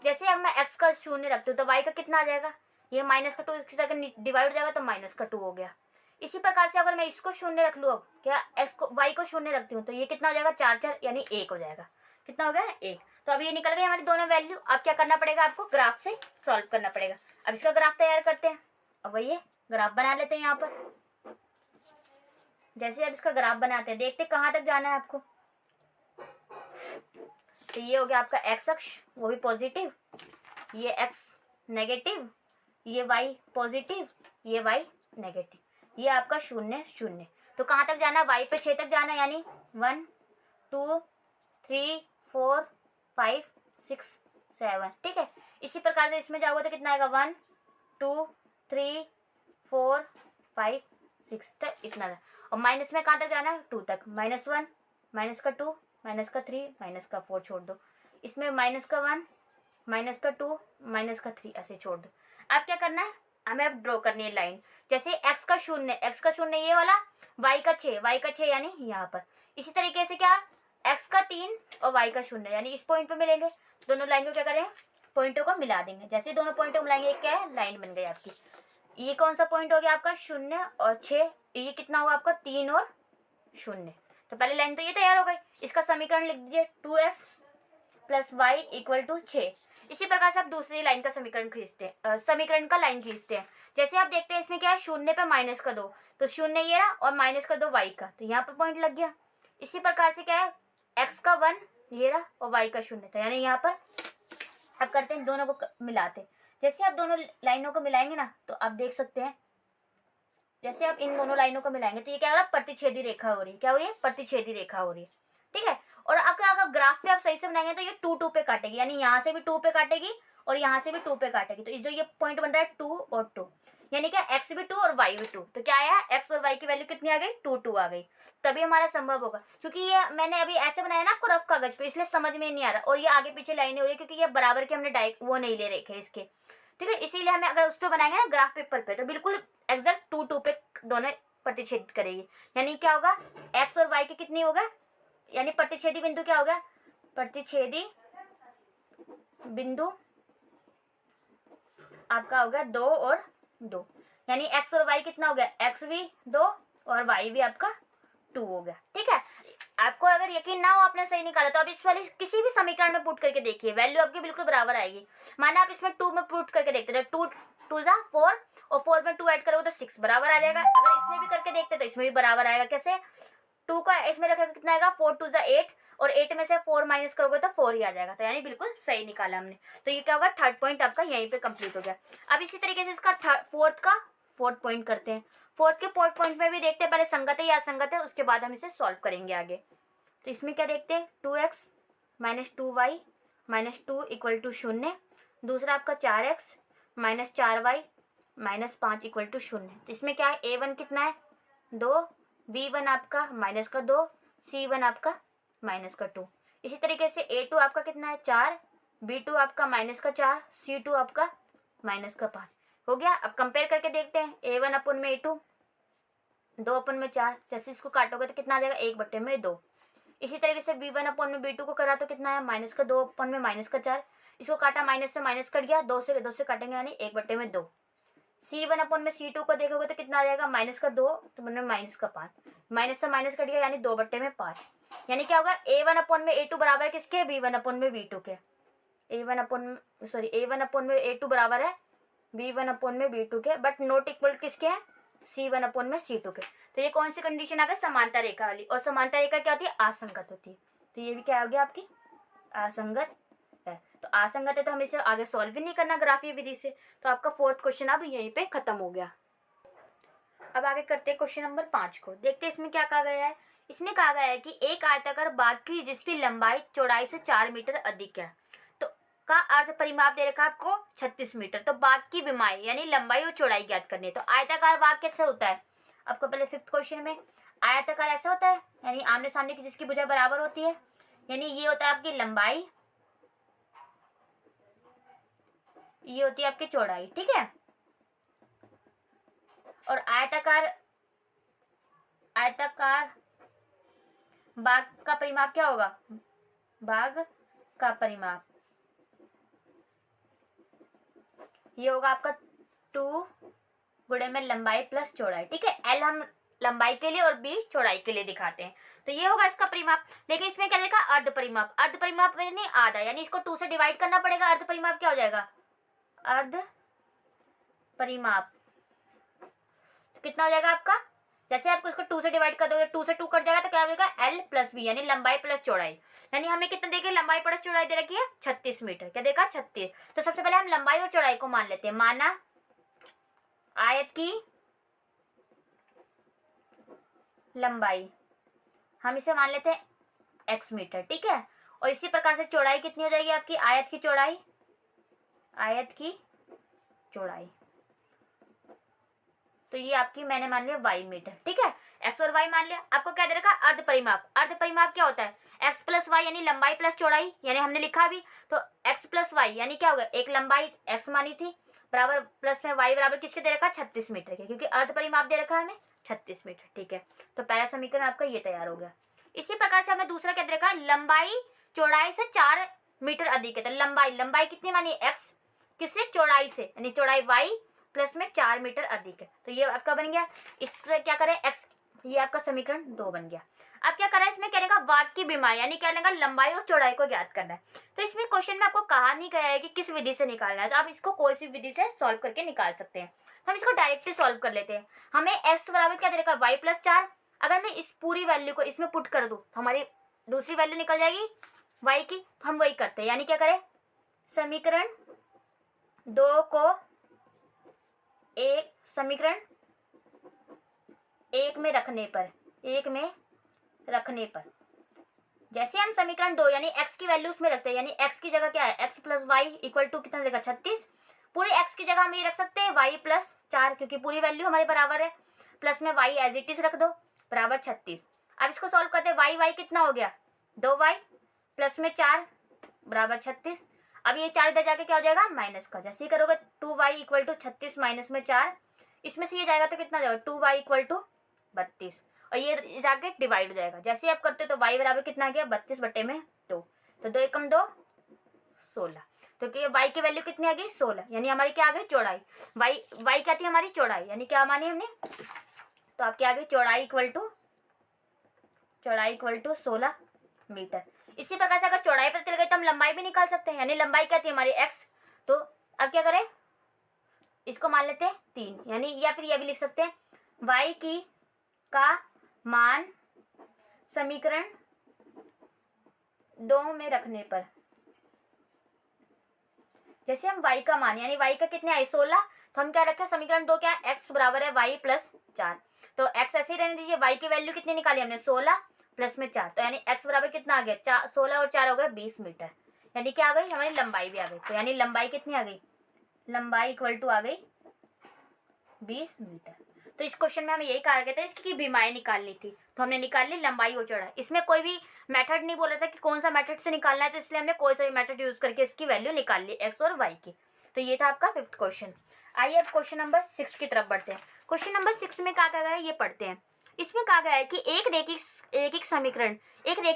जैसे अब मैं x का 0 रखती हूँ तो y का कितना आ जाएगा, ये -2 इसके साथ डिवाइड हो जाएगा तो -2 हो गया। इसी प्रकार से अगर मैं इसको 0 रख लूँ, अब क्या x को y को 0 रखती हूँ तो ये कितना हो जाएगा, 4 4 यानी 1 हो जाएगा। कितना हो गया, 1। तो अब ये निकल गई हमारी दोनों वैल्यू। अब क्या करना पड़ेगा, आपको ग्राफ से सॉल्व करना पड़ेगा। अब इसका ग्राफ तैयार करते हैं। अब वही ग्राफ बना लेते हैं यहाँ पर। जैसे अब इसका ग्राफ बनाते हैं, देखते कहाँ तक जाना है आपको। तो ये हो गया आपका x अक्ष, वो भी पॉजिटिव, ये x नेगेटिव, ये y पॉजिटिव, ये y नेगेटिव, ये आपका 0 0। तो कहाँ तक जाना है, y पे 6 तक जाना है, यानी 1 2 3 4 5 6 7, ठीक है। इसी प्रकार से इसमें जाओगे तो कितना आएगा, 1 2 3 4 5 6 तक इतना। और माइनस में कहाँ तक जाना है, 2 तक, -1 -2 -3 -4 छोड़ दो, इसमें -1 -2 -3 ऐसे छोड़ दो। अब क्या करना है, हमें अब ड्रॉ करनी है लाइन। जैसे x का 0 ये वाला, y का 6 यानी यहाँ पर। इसी तरीके से क्या, x का 3 और y का 0 यानी इस पॉइंट पे मिलेंगे। दोनों लाइन को क्या करें, पॉइंटों को मिला देंगे। जैसे दोनों पॉइंटों को मिलाएंगे, क्या है, लाइन बन गई आपकी। ये कौन सा पॉइंट हो गया आपका, 0 और 6, ये कितना हुआ आपका, 3 और 0। तो पहले लाइन तो ये तैयार हो गई। इसका समीकरण लिख दीजिए, 2x + y = 6। इसी प्रकार से आप दूसरी लाइन का समीकरण खींचते हैं, समीकरण का लाइन खींचते हैं। जैसे आप देखते हैं इसमें क्या है, 0 पे -2, तो 0 ये रहा और -2 y का, तो यहाँ पर पॉइंट लग गया। इसी प्रकार से क्या है, x का 1 ये रहा और y का 0 था, यानी यहाँ पर अब करते हैं दोनों को मिलाते। जैसे आप दोनों लाइनों को मिलाएंगे ना, तो आप देख सकते हैं, जैसे आप इन दोनों लाइनों को मिलाएंगे तो ये क्या हो रहा है, प्रतिच्छेदी रेखा हो रही है। क्या हो रही है, प्रतिच्छेदी रेखा हो रही है, ठीक है। और अगर ग्राफ पे आप सही से बनाएंगे तो ये 2 2 पे काटेगी, यानी यहाँ से भी 2 पे काटेगी और यहाँ से भी 2 पे काटेगी। तो जो ये पॉइंट बन रहा है 2 और 2, यानी क्या, x भी 2 और y भी 2। तो क्या आया, x और y की वैल्यू कितनी आ गई, 2 2 आ गई। तभी हमारा संभव होगा, क्योंकि ये मैंने अभी ऐसे बनाया ना आपको रफ कागज पे, इसलिए समझ में नहीं आ रहा। और ये आगे पीछे लाइनें हो रही है क्योंकि ये बराबर के हमने डायरेक्ट वो नहीं ले रखे इसके, ठीक है। इसीलिए हमें अगर उस पर बनाएंगे ना ग्राफ पेपर पे, तो बिल्कुल एग्जैक्ट 2 2 पे दोनों प्रतिच्छेद करेगी। यानी क्या होगा, x और y की कितनी होगा, यानी प्रतिच्छेदी बिंदु क्या होगा, प्रतिच्छेदी बिंदु आपका हो गया 2 और 2, यानी x और y कितना हो गया, x भी 2 और y भी आपका 2 हो गया, ठीक है। आपको अगर यकीन ना हो आपने सही निकाला, तो अब इस वाले किसी भी समीकरण में पुट करके देखिए, वैल्यू आपकी बिल्कुल बराबर आएगी। माना आप इसमें 2 में पुट करके देखते थे, 2 2 जा 4 और 4 में 2 ऐड करोगे तो 6 बराबर आ जाएगा। अगर इसमें भी करके देखते तो इसमें भी बराबर आएगा। कैसे, 2 का इसमें रखेगा कितना आएगा, 4 2 जा 8 और 8 में से 4 माइनस करोगे तो 4 ही आ जाएगा। तो यानी बिल्कुल सही निकाला हमने। तो ये क्या होगा, थर्ड पॉइंट आपका यहीं पे कंप्लीट हो गया। अब इसी तरीके से इसका फोर्थ पॉइंट करते हैं। फोर्थ के पॉइंट में भी देखते हैं, पहले संगत है या असंगत है, उसके बाद हम इसे सॉल्व करेंगे आगे। तो इसमें क्या देखते हैं, 2x minus 2y minus 2 equal to 0। दूसरा आपका 4x minus 4y minus 5 equal to 0। तो इसमें क्या है, a1 कितना है 2, b1 आपका माइनस का 2, c1 आपका माइनस का 2। इसी तरीके से a2 आपका कितना है 4, b2 आपका माइनस का 4, c2 आपका माइनस का 5 हो गया। अब कंपेयर करके देखते हैं, a1 अपन में a2 2 अपन में 4, जैसे इसको काटोगे तो कितना आ जाएगा 1/2। इसी तरीके से b1 अपन में b2 को करा तो कितना है माइनस का 2 अपन में माइनस का 4, इसको काटा माइनस से माइनस कट गया, 2 से काटेंगे यानी 1/2। c1 अपन में c2 को देखोगे तो कितना आ जाएगा माइनस का 2 तो अपन में माइनस का 5, माइनस से माइनस कट गया यानी 2/5। यानी क्या होगा, a1 अपन में a2 बराबर है किसके, b1 अपन में b2 के। a1 अपन में a2 बराबर है b1 अपन में b2 के, बट नॉट इक्वल किसके हैं, c1 अपन में c2 के। तो ये कौन सी कंडीशन आ गई, समांतर रेखा वाली। और समांतर रेखा क्या होती है, असंगत होती है। तो ये भी क्या हो गया आपकी, असंगत है। तो असंगत है तो हमें इसे आगे सॉल्व भी नहीं करना ग्राफीय विधि से। तो आपका फोर्थ क्वेश्चन अब यहीं पे खत्म हो गया। अब आगे करते हैं क्वेश्चन नंबर 5 को। देखते हैं इसमें क्या कहा गया है। इसमें कहा गया है कि एक आयताकार बाग की जिसकी लंबाई चौड़ाई से 4 मीटर अधिक है, तो का अर्ध परिमाप दे रखा है आपको 36 मीटर। तो बाग की विमाई यानी लंबाई और चौड़ाई ज्ञात करनी है। तो आयताकार बाग कैसे होता है, आपको पहले 5th क्वेश्चन में आयताकार ऐसा होता है, यानी आमने सामने की जिसकी भुजा बराबर होती है, यानी ये होता है आपकी लंबाई, ये होती है आपकी चौड़ाई, ठीक है। और आयताकार बाग का परिमाप क्या होगा, बाग का परिमाप ये होगा आपका 2 गुणे में लंबाई प्लस चौड़ाई, ठीक है। एल हम लंबाई के लिए और बी चौड़ाई के लिए दिखाते हैं। तो ये होगा इसका परिमाप। लेकिन इसमें क्या लिखा, अर्ध परिमाप। अर्ध परिमाप यानी आधा, यानी इसको 2 से डिवाइड करना पड़ेगा। अर्ध परिमाप क्या हो जाएगा, अर्ध परिमाप तो कितना हो जाएगा आपका, जैसे आपको इसको 2 से डिवाइड कर दोगे, 2 से 2 कट जाएगा तो क्या हो जाएगा एल प्लस बी, यानी लंबाई प्लस चौड़ाई। यानी हमें कितना देखिए, लंबाई प्लस चौड़ाई दे रखी है 36 मीटर। क्या देखा, 36। तो सबसे पहले हम लंबाई और चौड़ाई को मान लेते हैं। माना आयत की लंबाई हम इसे मान लेते हैं x मीटर, ठीक है। और इसी प्रकार से चौड़ाई कितनी हो जाएगी आपकी, आयत की चौड़ाई तो ये आपकी मैंने मान लिया y मीटर, ठीक है। x और y मान लिया। आपको क्या दे रखा, अर्ध परिमाप। अर्ध परिमाप क्या होता है, x प्लस वाई यानी लंबाई प्लस चौड़ाई, यानी हमने लिखा भी तो x प्लस वाई यानी क्या होगा, एक लंबाई x मानी थी बराबर प्लस में y बराबर किसके दे रखा, 36 मीटर के, क्योंकि अर्ध परिमाप दे रखा है हमें 36 मीटर, ठीक है। तो पहला समीकरण आपका ये तैयार हो गया। इसी प्रकार से हमें दूसरा क्या दे रखा, लंबाई चौड़ाई से 4 मीटर अधिक है। तो लंबाई कितनी मानी, x किससे, चौड़ाई से, यानी चौड़ाई y प्लस में 4 मीटर अधिक है। तो ये आपका बन गया। इससे क्या करें, x, ये आपका समीकरण 2 बन गया। अब क्या करें, इसमें क्या रहेगा, बाग की विमाई यानी क्या रहेगा, लंबाई और चौड़ाई को ज्ञात करना है। तो इसमें क्वेश्चन में आपको कहा नहीं गया है कि किस विधि से निकालना है, तो आप इसको कोई सी विधि से सॉल्व करके निकाल सकते हैं। हम इसको डायरेक्टली सॉल्व कर लेते हैं। हमें x बराबर क्या दे रखा, y प्लस 4। अगर मैं इस पूरी वैल्यू को इसमें पुट कर दूँ तो हमारी दूसरी वैल्यू निकल जाएगी y की। तो हम वही करते हैं, यानी क्या करें, समीकरण 2 को समीकरण 1 में रखने पर जैसे हम समीकरण 2 यानी x की वैल्यू उसमें रखते हैं, यानी x की जगह क्या है, x plus y equal to कितना देगा 36। पूरे x की जगह हम ये रख सकते हैं y प्लस 4, क्योंकि पूरी वैल्यू हमारे बराबर है, प्लस में y एज इट इज रख दो बराबर 36। अब इसको सॉल्व करते हैं, y कितना हो गया 2y प्लस में 4 बराबर 36। अब ये 4 इधर जाके क्या हो जाएगा, माइनस का। जैसे ही करोगे 2y इक्वल टू 36 माइनस में 4, इसमें से ये जाएगा तो कितना जाएगा, 2y इक्वल टू 32, और ये जाके डिवाइड हो जाएगा। जैसे ही आप करते हो तो y बराबर कितना आ गया, 32/2। तो 2 एकम 2 16। तो y की वैल्यू कितनी आ गई, 16, यानी हमारी क्या आ गई, चौड़ाई। y क्या थी हमारी, चौड़ाई, यानी क्या मानी हमने, तो आपकी आ गई चौड़ाई इक्वल टू 16 मीटर। इसी प्रकार से अगर चौड़ाई पता चल गई तो हम लंबाई भी निकाल सकते हैं, यानी लंबाई क्या थी हमारी x। तो अब क्या करें, इसको मान लेते हैं 3, यानी या फिर यह भी लिख सकते हैं y का मान समीकरण 2 में रखने पर। जैसे हम y का मान यानी y का कितने आए 16, तो हम क्या रखें, समीकरण 2 क्या है, x बराबर है y प्लस 4। तो x ऐसे ही रहने दीजिए, y की वैल्यू कितनी निकाली हमने 16 प्लस में 4, तो यानी x बराबर कितना आ गया 16 और 4 हो गया 20 मीटर, यानी क्या आ गई हमारी लंबाई भी आ गई। तो यानी लंबाई कितनी आ गई, लंबाई इक्वल टू आ गई 20 मीटर। तो इस क्वेश्चन में हमें यही कहा गया था इसकी बीमाएं निकालनी थी, तो हमने निकाल ली लंबाई और चौड़ाई। इसमें कोई भी मेथड नहीं बोला था कि कौन सा मेथड से निकालना है, तो इसलिए हमने कोई सा भी मेथड यूज करके इसकी वैल्यू निकाल ली एक्स और वाई की। तो ये था आपका 5th क्वेश्चन। आइए अब क्वेश्चन नंबर 6 की तरफ बढ़ते हैं। क्वेश्चन नंबर 6 में कहा गया है ये पढ़ते हैं। इसमें कहा गया है कि एक रैखिक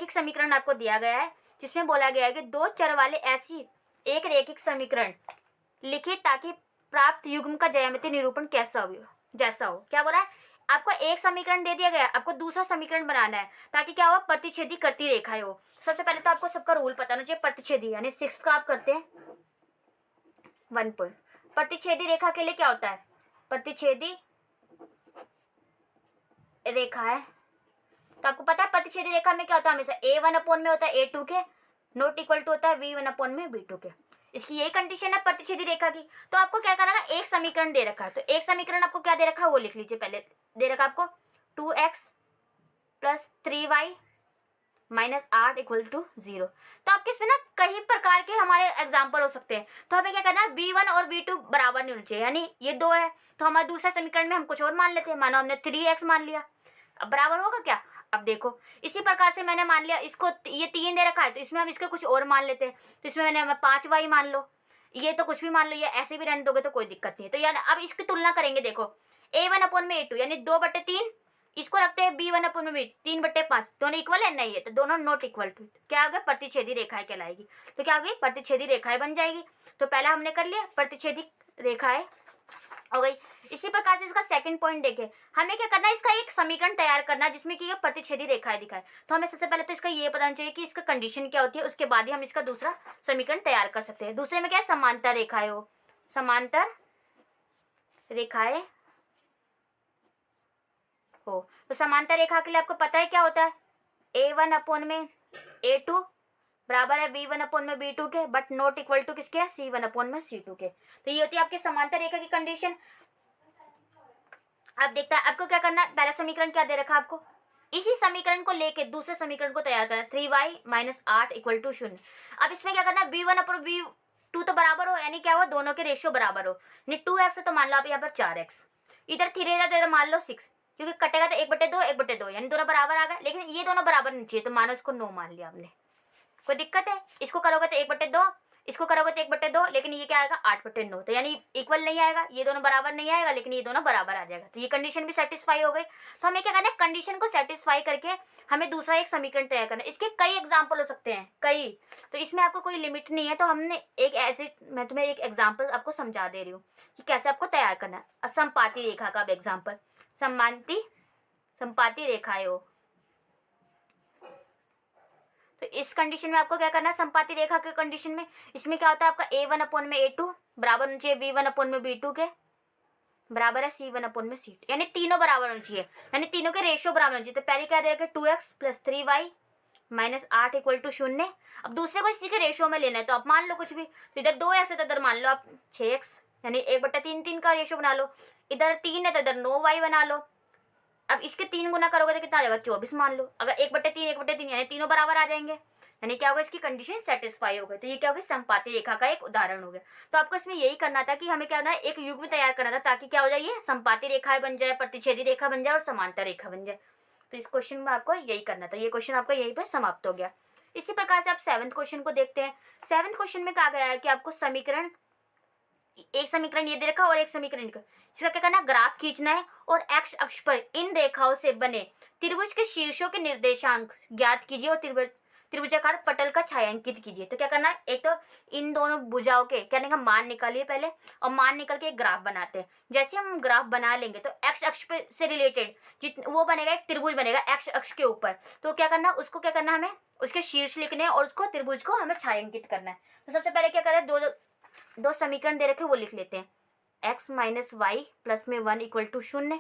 समीकरण आपको दिया गया है, जिसमें बोला गया है कि दो चर वाले ऐसी एक रैखिक समीकरण लिखिए ताकि प्राप्त युग्म का ज्यामितीय निरूपण जैसा हो। क्या बोला है, आपको एक समीकरण दे दिया गया है, आपको दूसरा समीकरण बनाना है ताकि क्या हो, प्रतिच्छेदी करती रेखाएं हो। सबसे पहले तो आपको सबका रूल पता होना चाहिए, प्रतिच्छेदी यानी 6 का आप करते हैं 1 पॉइंट। प्रतिच्छेदी रेखा के लिए क्या होता है, प्रतिच्छेदी रेखा है तो आपको पता है प्रतिच्छेदी रेखा में क्या होता है, हमेशा a1 में होता है a2 के नॉट इक्वल टू होता है v1 में b2 के। इसकी यही कंडीशन है प्रतिच्छेदी रेखा की। तो आपको क्या करना है, एक समीकरण दे रखा है, तो एक समीकरण आपको क्या दे रखा है वो लिख लीजिए। पहले दे रखा आपको 2x plus 3y minus 8 equal to 0। तो आपके इसमें ना कई प्रकार के हमारे एग्जाम्पल हो सकते हैं। तो हमें क्या करना है, v1 और v2 बराबर नहीं होना चाहिए, यानी ये 2 है तो हमारे दूसरे समीकरण में हम कुछ और मान लेते हैं। मानो हमने 3x मान लिया, अब बराबर होगा क्या, अब देखो इसी प्रकार से मैंने मान लिया इसको, ये 3 दे रखा है तो इसमें हम इसके कुछ और मान लेते हैं। तो इसमें मैंने 5y मान लो, ये तो कुछ भी मान लो, ये ऐसे भी रहने दोगे तो कोई दिक्कत नहीं है। तो यार अब इसकी तुलना करेंगे, देखो a1/a2 यानी 2/3, इसको रखते हैं b1/b 3/5, दोनों इक्वल है नहीं है, तो दोनों नॉट इक्वल टू, क्या हो गया प्रतिच्छेदी रेखाएं कहलाएगी। तो क्या होगी, प्रतिच्छेदी रेखाएं बन जाएगी। तो पहला हमने कर लिया, प्रतिच्छेदी रेखाएं हो गई। इसी प्रकार से इसका सेकंड पॉइंट देखें, हमें क्या करना है, इसका एक समीकरण तैयार करना है जिसमें कि ये प्रतिच्छेदी रेखाएं दिखाए। तो हमें सबसे पहले तो इसका ये पता होना चाहिए कि इसका कंडीशन क्या होती है, उसके बाद ही हम इसका दूसरा समीकरण तैयार कर सकते हैं। दूसरे में क्या है, समांतर रेखाएं हो, समांतर रेखाएं हो। तो समांतर रेखा के लिए आपको पता है क्या होता है, a1/a2 बराबर है b1/b2 के, बट नॉट इक्वल टू किसके, c1/c2 के। तो ये होती है आपकी समांतर रेखा की कंडीशन। अब देखता है आपको क्या करना है, पहला समीकरण क्या दे रखा है आपको, इसी समीकरण को लेके दूसरे समीकरण को तैयार करना है, 3y माइनस 8 इक्वल टू 0। अब इसमें क्या करना है, b1/b2 तो बराबर हो, यानी क्या हुआ, दोनों के रेशियो बराबर हो, यानी 2x है तो मान लो आप यहाँ पर 4x, इधर 3 है तो इधर मान लो 6, क्योंकि कटेगा तो 1/2 1/2, यानी दोनों बराबर आ गए। लेकिन ये दोनों बराबर नहीं चाहिए, तो मानो इसको 9 मान लिया हमने, कोई दिक्कत है, इसको करोगे तो 1/2, इसको करोगे तो 1/2, लेकिन ये क्या आएगा 8/9, तो यानी इक्वल नहीं आएगा, ये दोनों बराबर नहीं आएगा, लेकिन ये दोनों बराबर आ जाएगा। तो ये कंडीशन भी सेटिस्फाई हो गई। तो हमें क्या करना है, कंडीशन को सेटिस्फाई करके हमें दूसरा एक समीकरण तैयार करना है। इसके कई एग्जाम्पल हो सकते हैं, कई, तो इसमें आपको कोई लिमिट नहीं है। तो हमने एक ऐसे, मैं तुम्हें एक एग्जाम्पल आपको समझा दे रही हूँ कि कैसे आपको तैयार करना है। असंपाती रेखा का एग्जाम्पल, संपाती रेखाएं हो, तो इस कंडीशन में आपको क्या करना है, संपाती रेखा के कंडीशन में इसमें क्या होता है आपका a1/a2 बराबर होना चाहिए b1/b2 के, बराबर है c1/c2, यानी तीनों बराबर होना चाहिए, यानी तीनों के रेशियो बराबर होना चाहिए। तो पहले क्या दे रखा है, 2x plus 3y minus 8 equal to 0। अब दूसरे को इसी के रेशियो में लेना है, तो आप मान लो कुछ भी, तो इधर 2x है तो इधर मान लो आप 6x, यानी 1/3 का रेशियो बना लो, इधर 3 है तो इधर 9y बना लो। अब इसके 3 गुना करोगे तो कितना आ जाएगा, 24 मान लो। अगर 1/3 यानी तीनों बराबर आ जाएंगे, यानी क्या होगा, इसकी कंडीशन सेटिस्फाई हो गई। तो ये क्या होगा, संपाती रेखा का एक उदाहरण हो गया। तो आपको इसमें यही करना था कि हमें क्या करना है, एक युग्म तैयार करना था ताकि क्या हो जाए, ये संपाती रेखाएं बन जाए, प्रतिच्छेदी रेखा बन जाए और समांतर रेखा बन जाए। तो इस क्वेश्चन में आपको यही करना था। ये क्वेश्चन आपका यहीं पर समाप्त हो गया। इसी प्रकार से आप 7th क्वेश्चन को देखते हैं। 7th क्वेश्चन में कहा गया है कि आपको समीकरण, एक समीकरण ये दे रखा और एक समीकरण, इसका क्या करना है, ग्राफ खींचना है और एक्स अक्ष पर इन रेखाओं से बने त्रिभुज के शीर्षों के निर्देशांक ज्ञात कीजिए और त्रिभुजाकार पटल का छायांकित कीजिए। तो क्या करना है, एक तो इन दोनों भुजाओं के क्या का मान निकालिए पहले, और मान निकल के एक ग्राफ बनाते हैं। जैसे हम ग्राफ बना लेंगे तो एक्स अक्ष पे से रिलेटेड वो बनेगा, एक त्रिभुज बनेगा एक्स अक्ष के ऊपर। तो क्या करना, उसको क्या करना, हमें उसके शीर्ष लिखने हैं और उसको त्रिभुज को हमें छायांकित करना है। तो सबसे पहले क्या करें, दो समीकरण दे रखे वो लिख लेते हैं, x माइनस वाई प्लस में 1 इक्वल टू 0।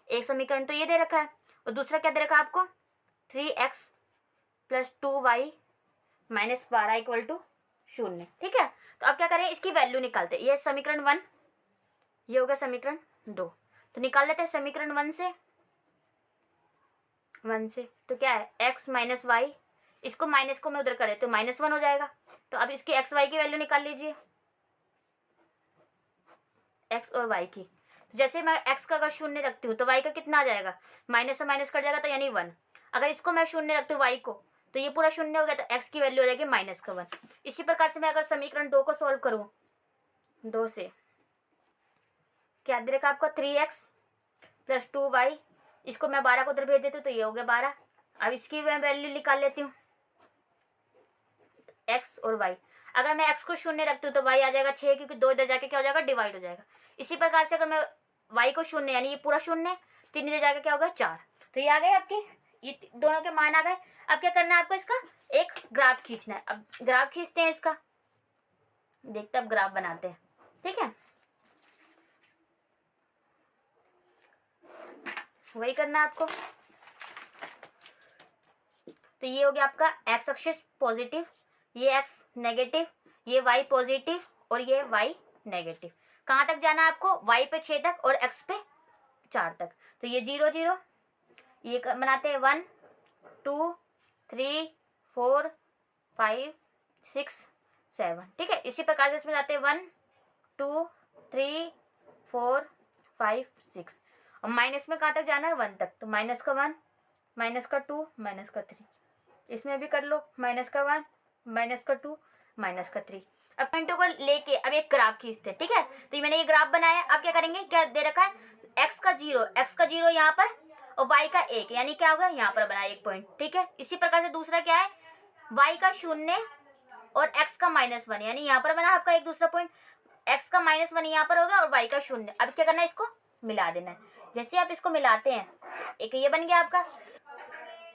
एक समीकरण तो ये दे रखा है, और दूसरा क्या दे रखा है आपको, 3x plus 2y minus 12 equal to 0। ठीक है, तो अब क्या करें, इसकी वैल्यू निकालते हैं। ये समीकरण 1, ये हो गया समीकरण 2। तो निकाल लेते हैं समीकरण 1 से। तो क्या है, x माइनस वाई, इसको माइनस को मैं उधर कर देती हूँ, -1 हो जाएगा। तो अब इसकी एक्स वाई की वैल्यू निकाल लीजिए, एक्स और वाई की। जैसे मैं x का अगर शून्य रखती हूँ तो y का कितना आ जाएगा, माइनस से माइनस कट जाएगा तो यानी 1। अगर इसको मैं शून्य रखती हूँ y को, तो ये पूरा शून्य हो गया, तो x की वैल्यू हो जाएगी -1। इसी प्रकार से मैं अगर समीकरण 2 को सॉल्व करूँ, 2 से क्या दे रखा आपको, 3x प्लस 2y, इसको मैं 12 को उधर भेज देती हूँ तो ये हो गया 12। अब इसकी मैं वैल्यू निकाल लेती हूँ, x और y। अगर मैं x को शून्य रखती हूँ तो y आ जाएगा 6, क्योंकि 2 इधर जाके क्या हो जाएगा, डिवाइड हो जाएगा। इसी प्रकार से अगर मैं y को शून्य, यानी ये पूरा शून्य, 3 इधर जाके क्या होगा 4। तो ये आ गए आपके, ये दोनों के मान आ गए। अब क्या करना है आपको, इसका एक ग्राफ खींचना है। अब ग्राफ खींचते हैं इसका, देखते अब ग्राफ बनाते हैं, ठीक है। वही करना है आपको। तो ये हो गया आपका एक्स एक्सिस पॉजिटिव, ये एक्स नेगेटिव, ये वाई पॉजिटिव और ये वाई नेगेटिव। कहाँ तक जाना है आपको, वाई पे 6 तक और एक्स पे 4 तक। तो ये 0 0, ये बनाते हैं 1 2 3 4 5 6 7, ठीक है। इसी प्रकार से इसमें जाते हैं 1 2 3 4 5 6, और माइनस में कहाँ तक जाना है, 1 तक। तो माइनस का 1, माइनस का 2, माइनस का 3। इसमें भी कर लो, माइनस का 1, माइनस का 2, माइनस का 3। अब पॉइंटों को लेके अब एक ग्राफ खींचते हैं, ठीक है। तो मैंने ये ग्राफ बनाया। अब क्या करेंगे, क्या दे रखा है, x का 0 यहाँ पर और y का 1, यानी क्या होगा, यहाँ पर बनाया एक पॉइंट, ठीक है। इसी प्रकार से दूसरा क्या है, y का 0 और x का -1, यानी यहाँ पर बना आपका एक दूसरा पॉइंट। x का -1 यहाँ पर होगा और y का 0। अब क्या करना है, इसको मिला देना है। जैसे आप इसको मिलाते हैं, एक ये बन गया आपका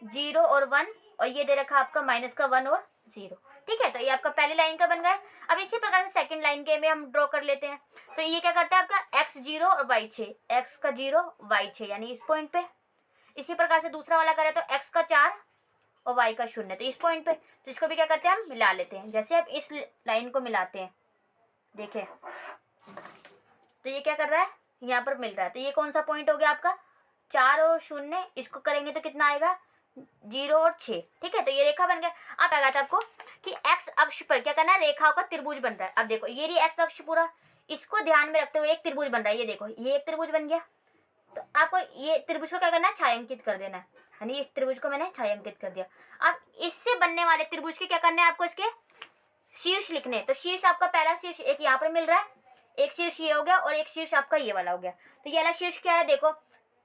0 और 1, और ये दे रखा आपका माइनस का 1 और 0, ठीक है। तो ये आपका पहली लाइन का बन गया। अब इसी प्रकार से सेकंड लाइन के में हम ड्रॉ कर लेते हैं। तो ये क्या करता है आपका x 0 और y 6, x का 0 y 6, यानी इस पॉइंट पे। इसी प्रकार से दूसरा वाला करें तो x का 4 और y का 0, तो इस पॉइंट पे। तो इसको भी क्या करते हैं, हम मिला लेते हैं। जैसे आप इस लाइन को मिलाते हैं, देखें तो ये क्या कर रहा है, यहाँ पर मिल रहा है। तो ये कौन सा पॉइंट हो गया आपका, 4 और 0, इसको करेंगे तो कितना आएगा, 0 और 6, ठीक है। तो ये रेखा बन गया। अब आ गया था आपको कि एक्स अक्ष पर क्या करना है, रेखाओं का त्रिभुज बन रहा है। अब देखो ये रही एक्स अक्ष पूरा, इसको ध्यान में रखते हुए एक त्रिभुज बन रहा है। ये देखो ये एक त्रिभुज बन गया। तो आपको ये त्रिभुज को क्या करना है, छायांकित कर देना है, यानी इस त्रिभुज को मैंने छायांकित कर दिया। अब इससे बनने वाले त्रिभुज के क्या करना है आपको, इसके शीर्ष लिखने। तो शीर्ष आपका पहला शीर्ष एक यहाँ पर मिल रहा है, एक शीर्ष ये हो गया और एक शीर्ष आपका ये वाला हो गया। तो ये वाला शीर्ष क्या है, देखो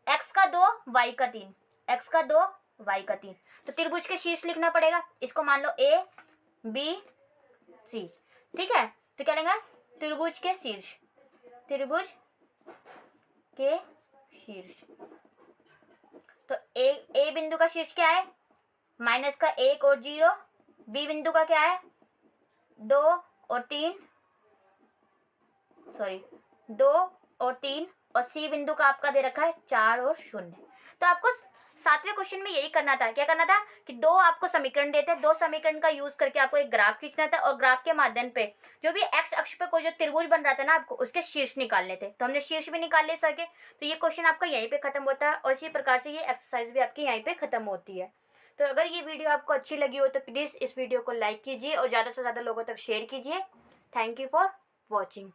x का 2 y का 3, x का 2 y का 3। तो त्रिभुज के शीर्ष लिखना पड़ेगा। इसको मान लो a b c, ठीक है। तो क्या लेंगे, त्रिभुज के शीर्ष, त्रिभुज के शीर्ष। तो a बिंदु का शीर्ष क्या है, माइनस का 1 और 0, b बिंदु का क्या है, 2 और 3, सॉरी 2 और 3, और सी बिंदु का आपका दे रखा है 4 और 0। तो आपको 7वें क्वेश्चन में यही करना था। क्या करना था कि 2 आपको समीकरण देते हैं, 2 समीकरण का यूज करके आपको एक ग्राफ खींचना था, और ग्राफ के माध्यम पे जो भी एक्स अक्ष पे कोई जो त्रिभुज बन रहा था ना, आपको उसके शीर्ष निकालने थे। तो हमने शीर्ष भी निकाल ले सके। तो ये क्वेश्चन आपका यहीं पे खत्म होता है, और इसी प्रकार से ये एक्सरसाइज भी आपकी यहीं पे खत्म होती है। तो अगर ये वीडियो आपको अच्छी लगी हो तो प्लीज़ इस वीडियो को लाइक कीजिए और ज़्यादा से ज़्यादा लोगों तक शेयर कीजिए। Thank you for watching.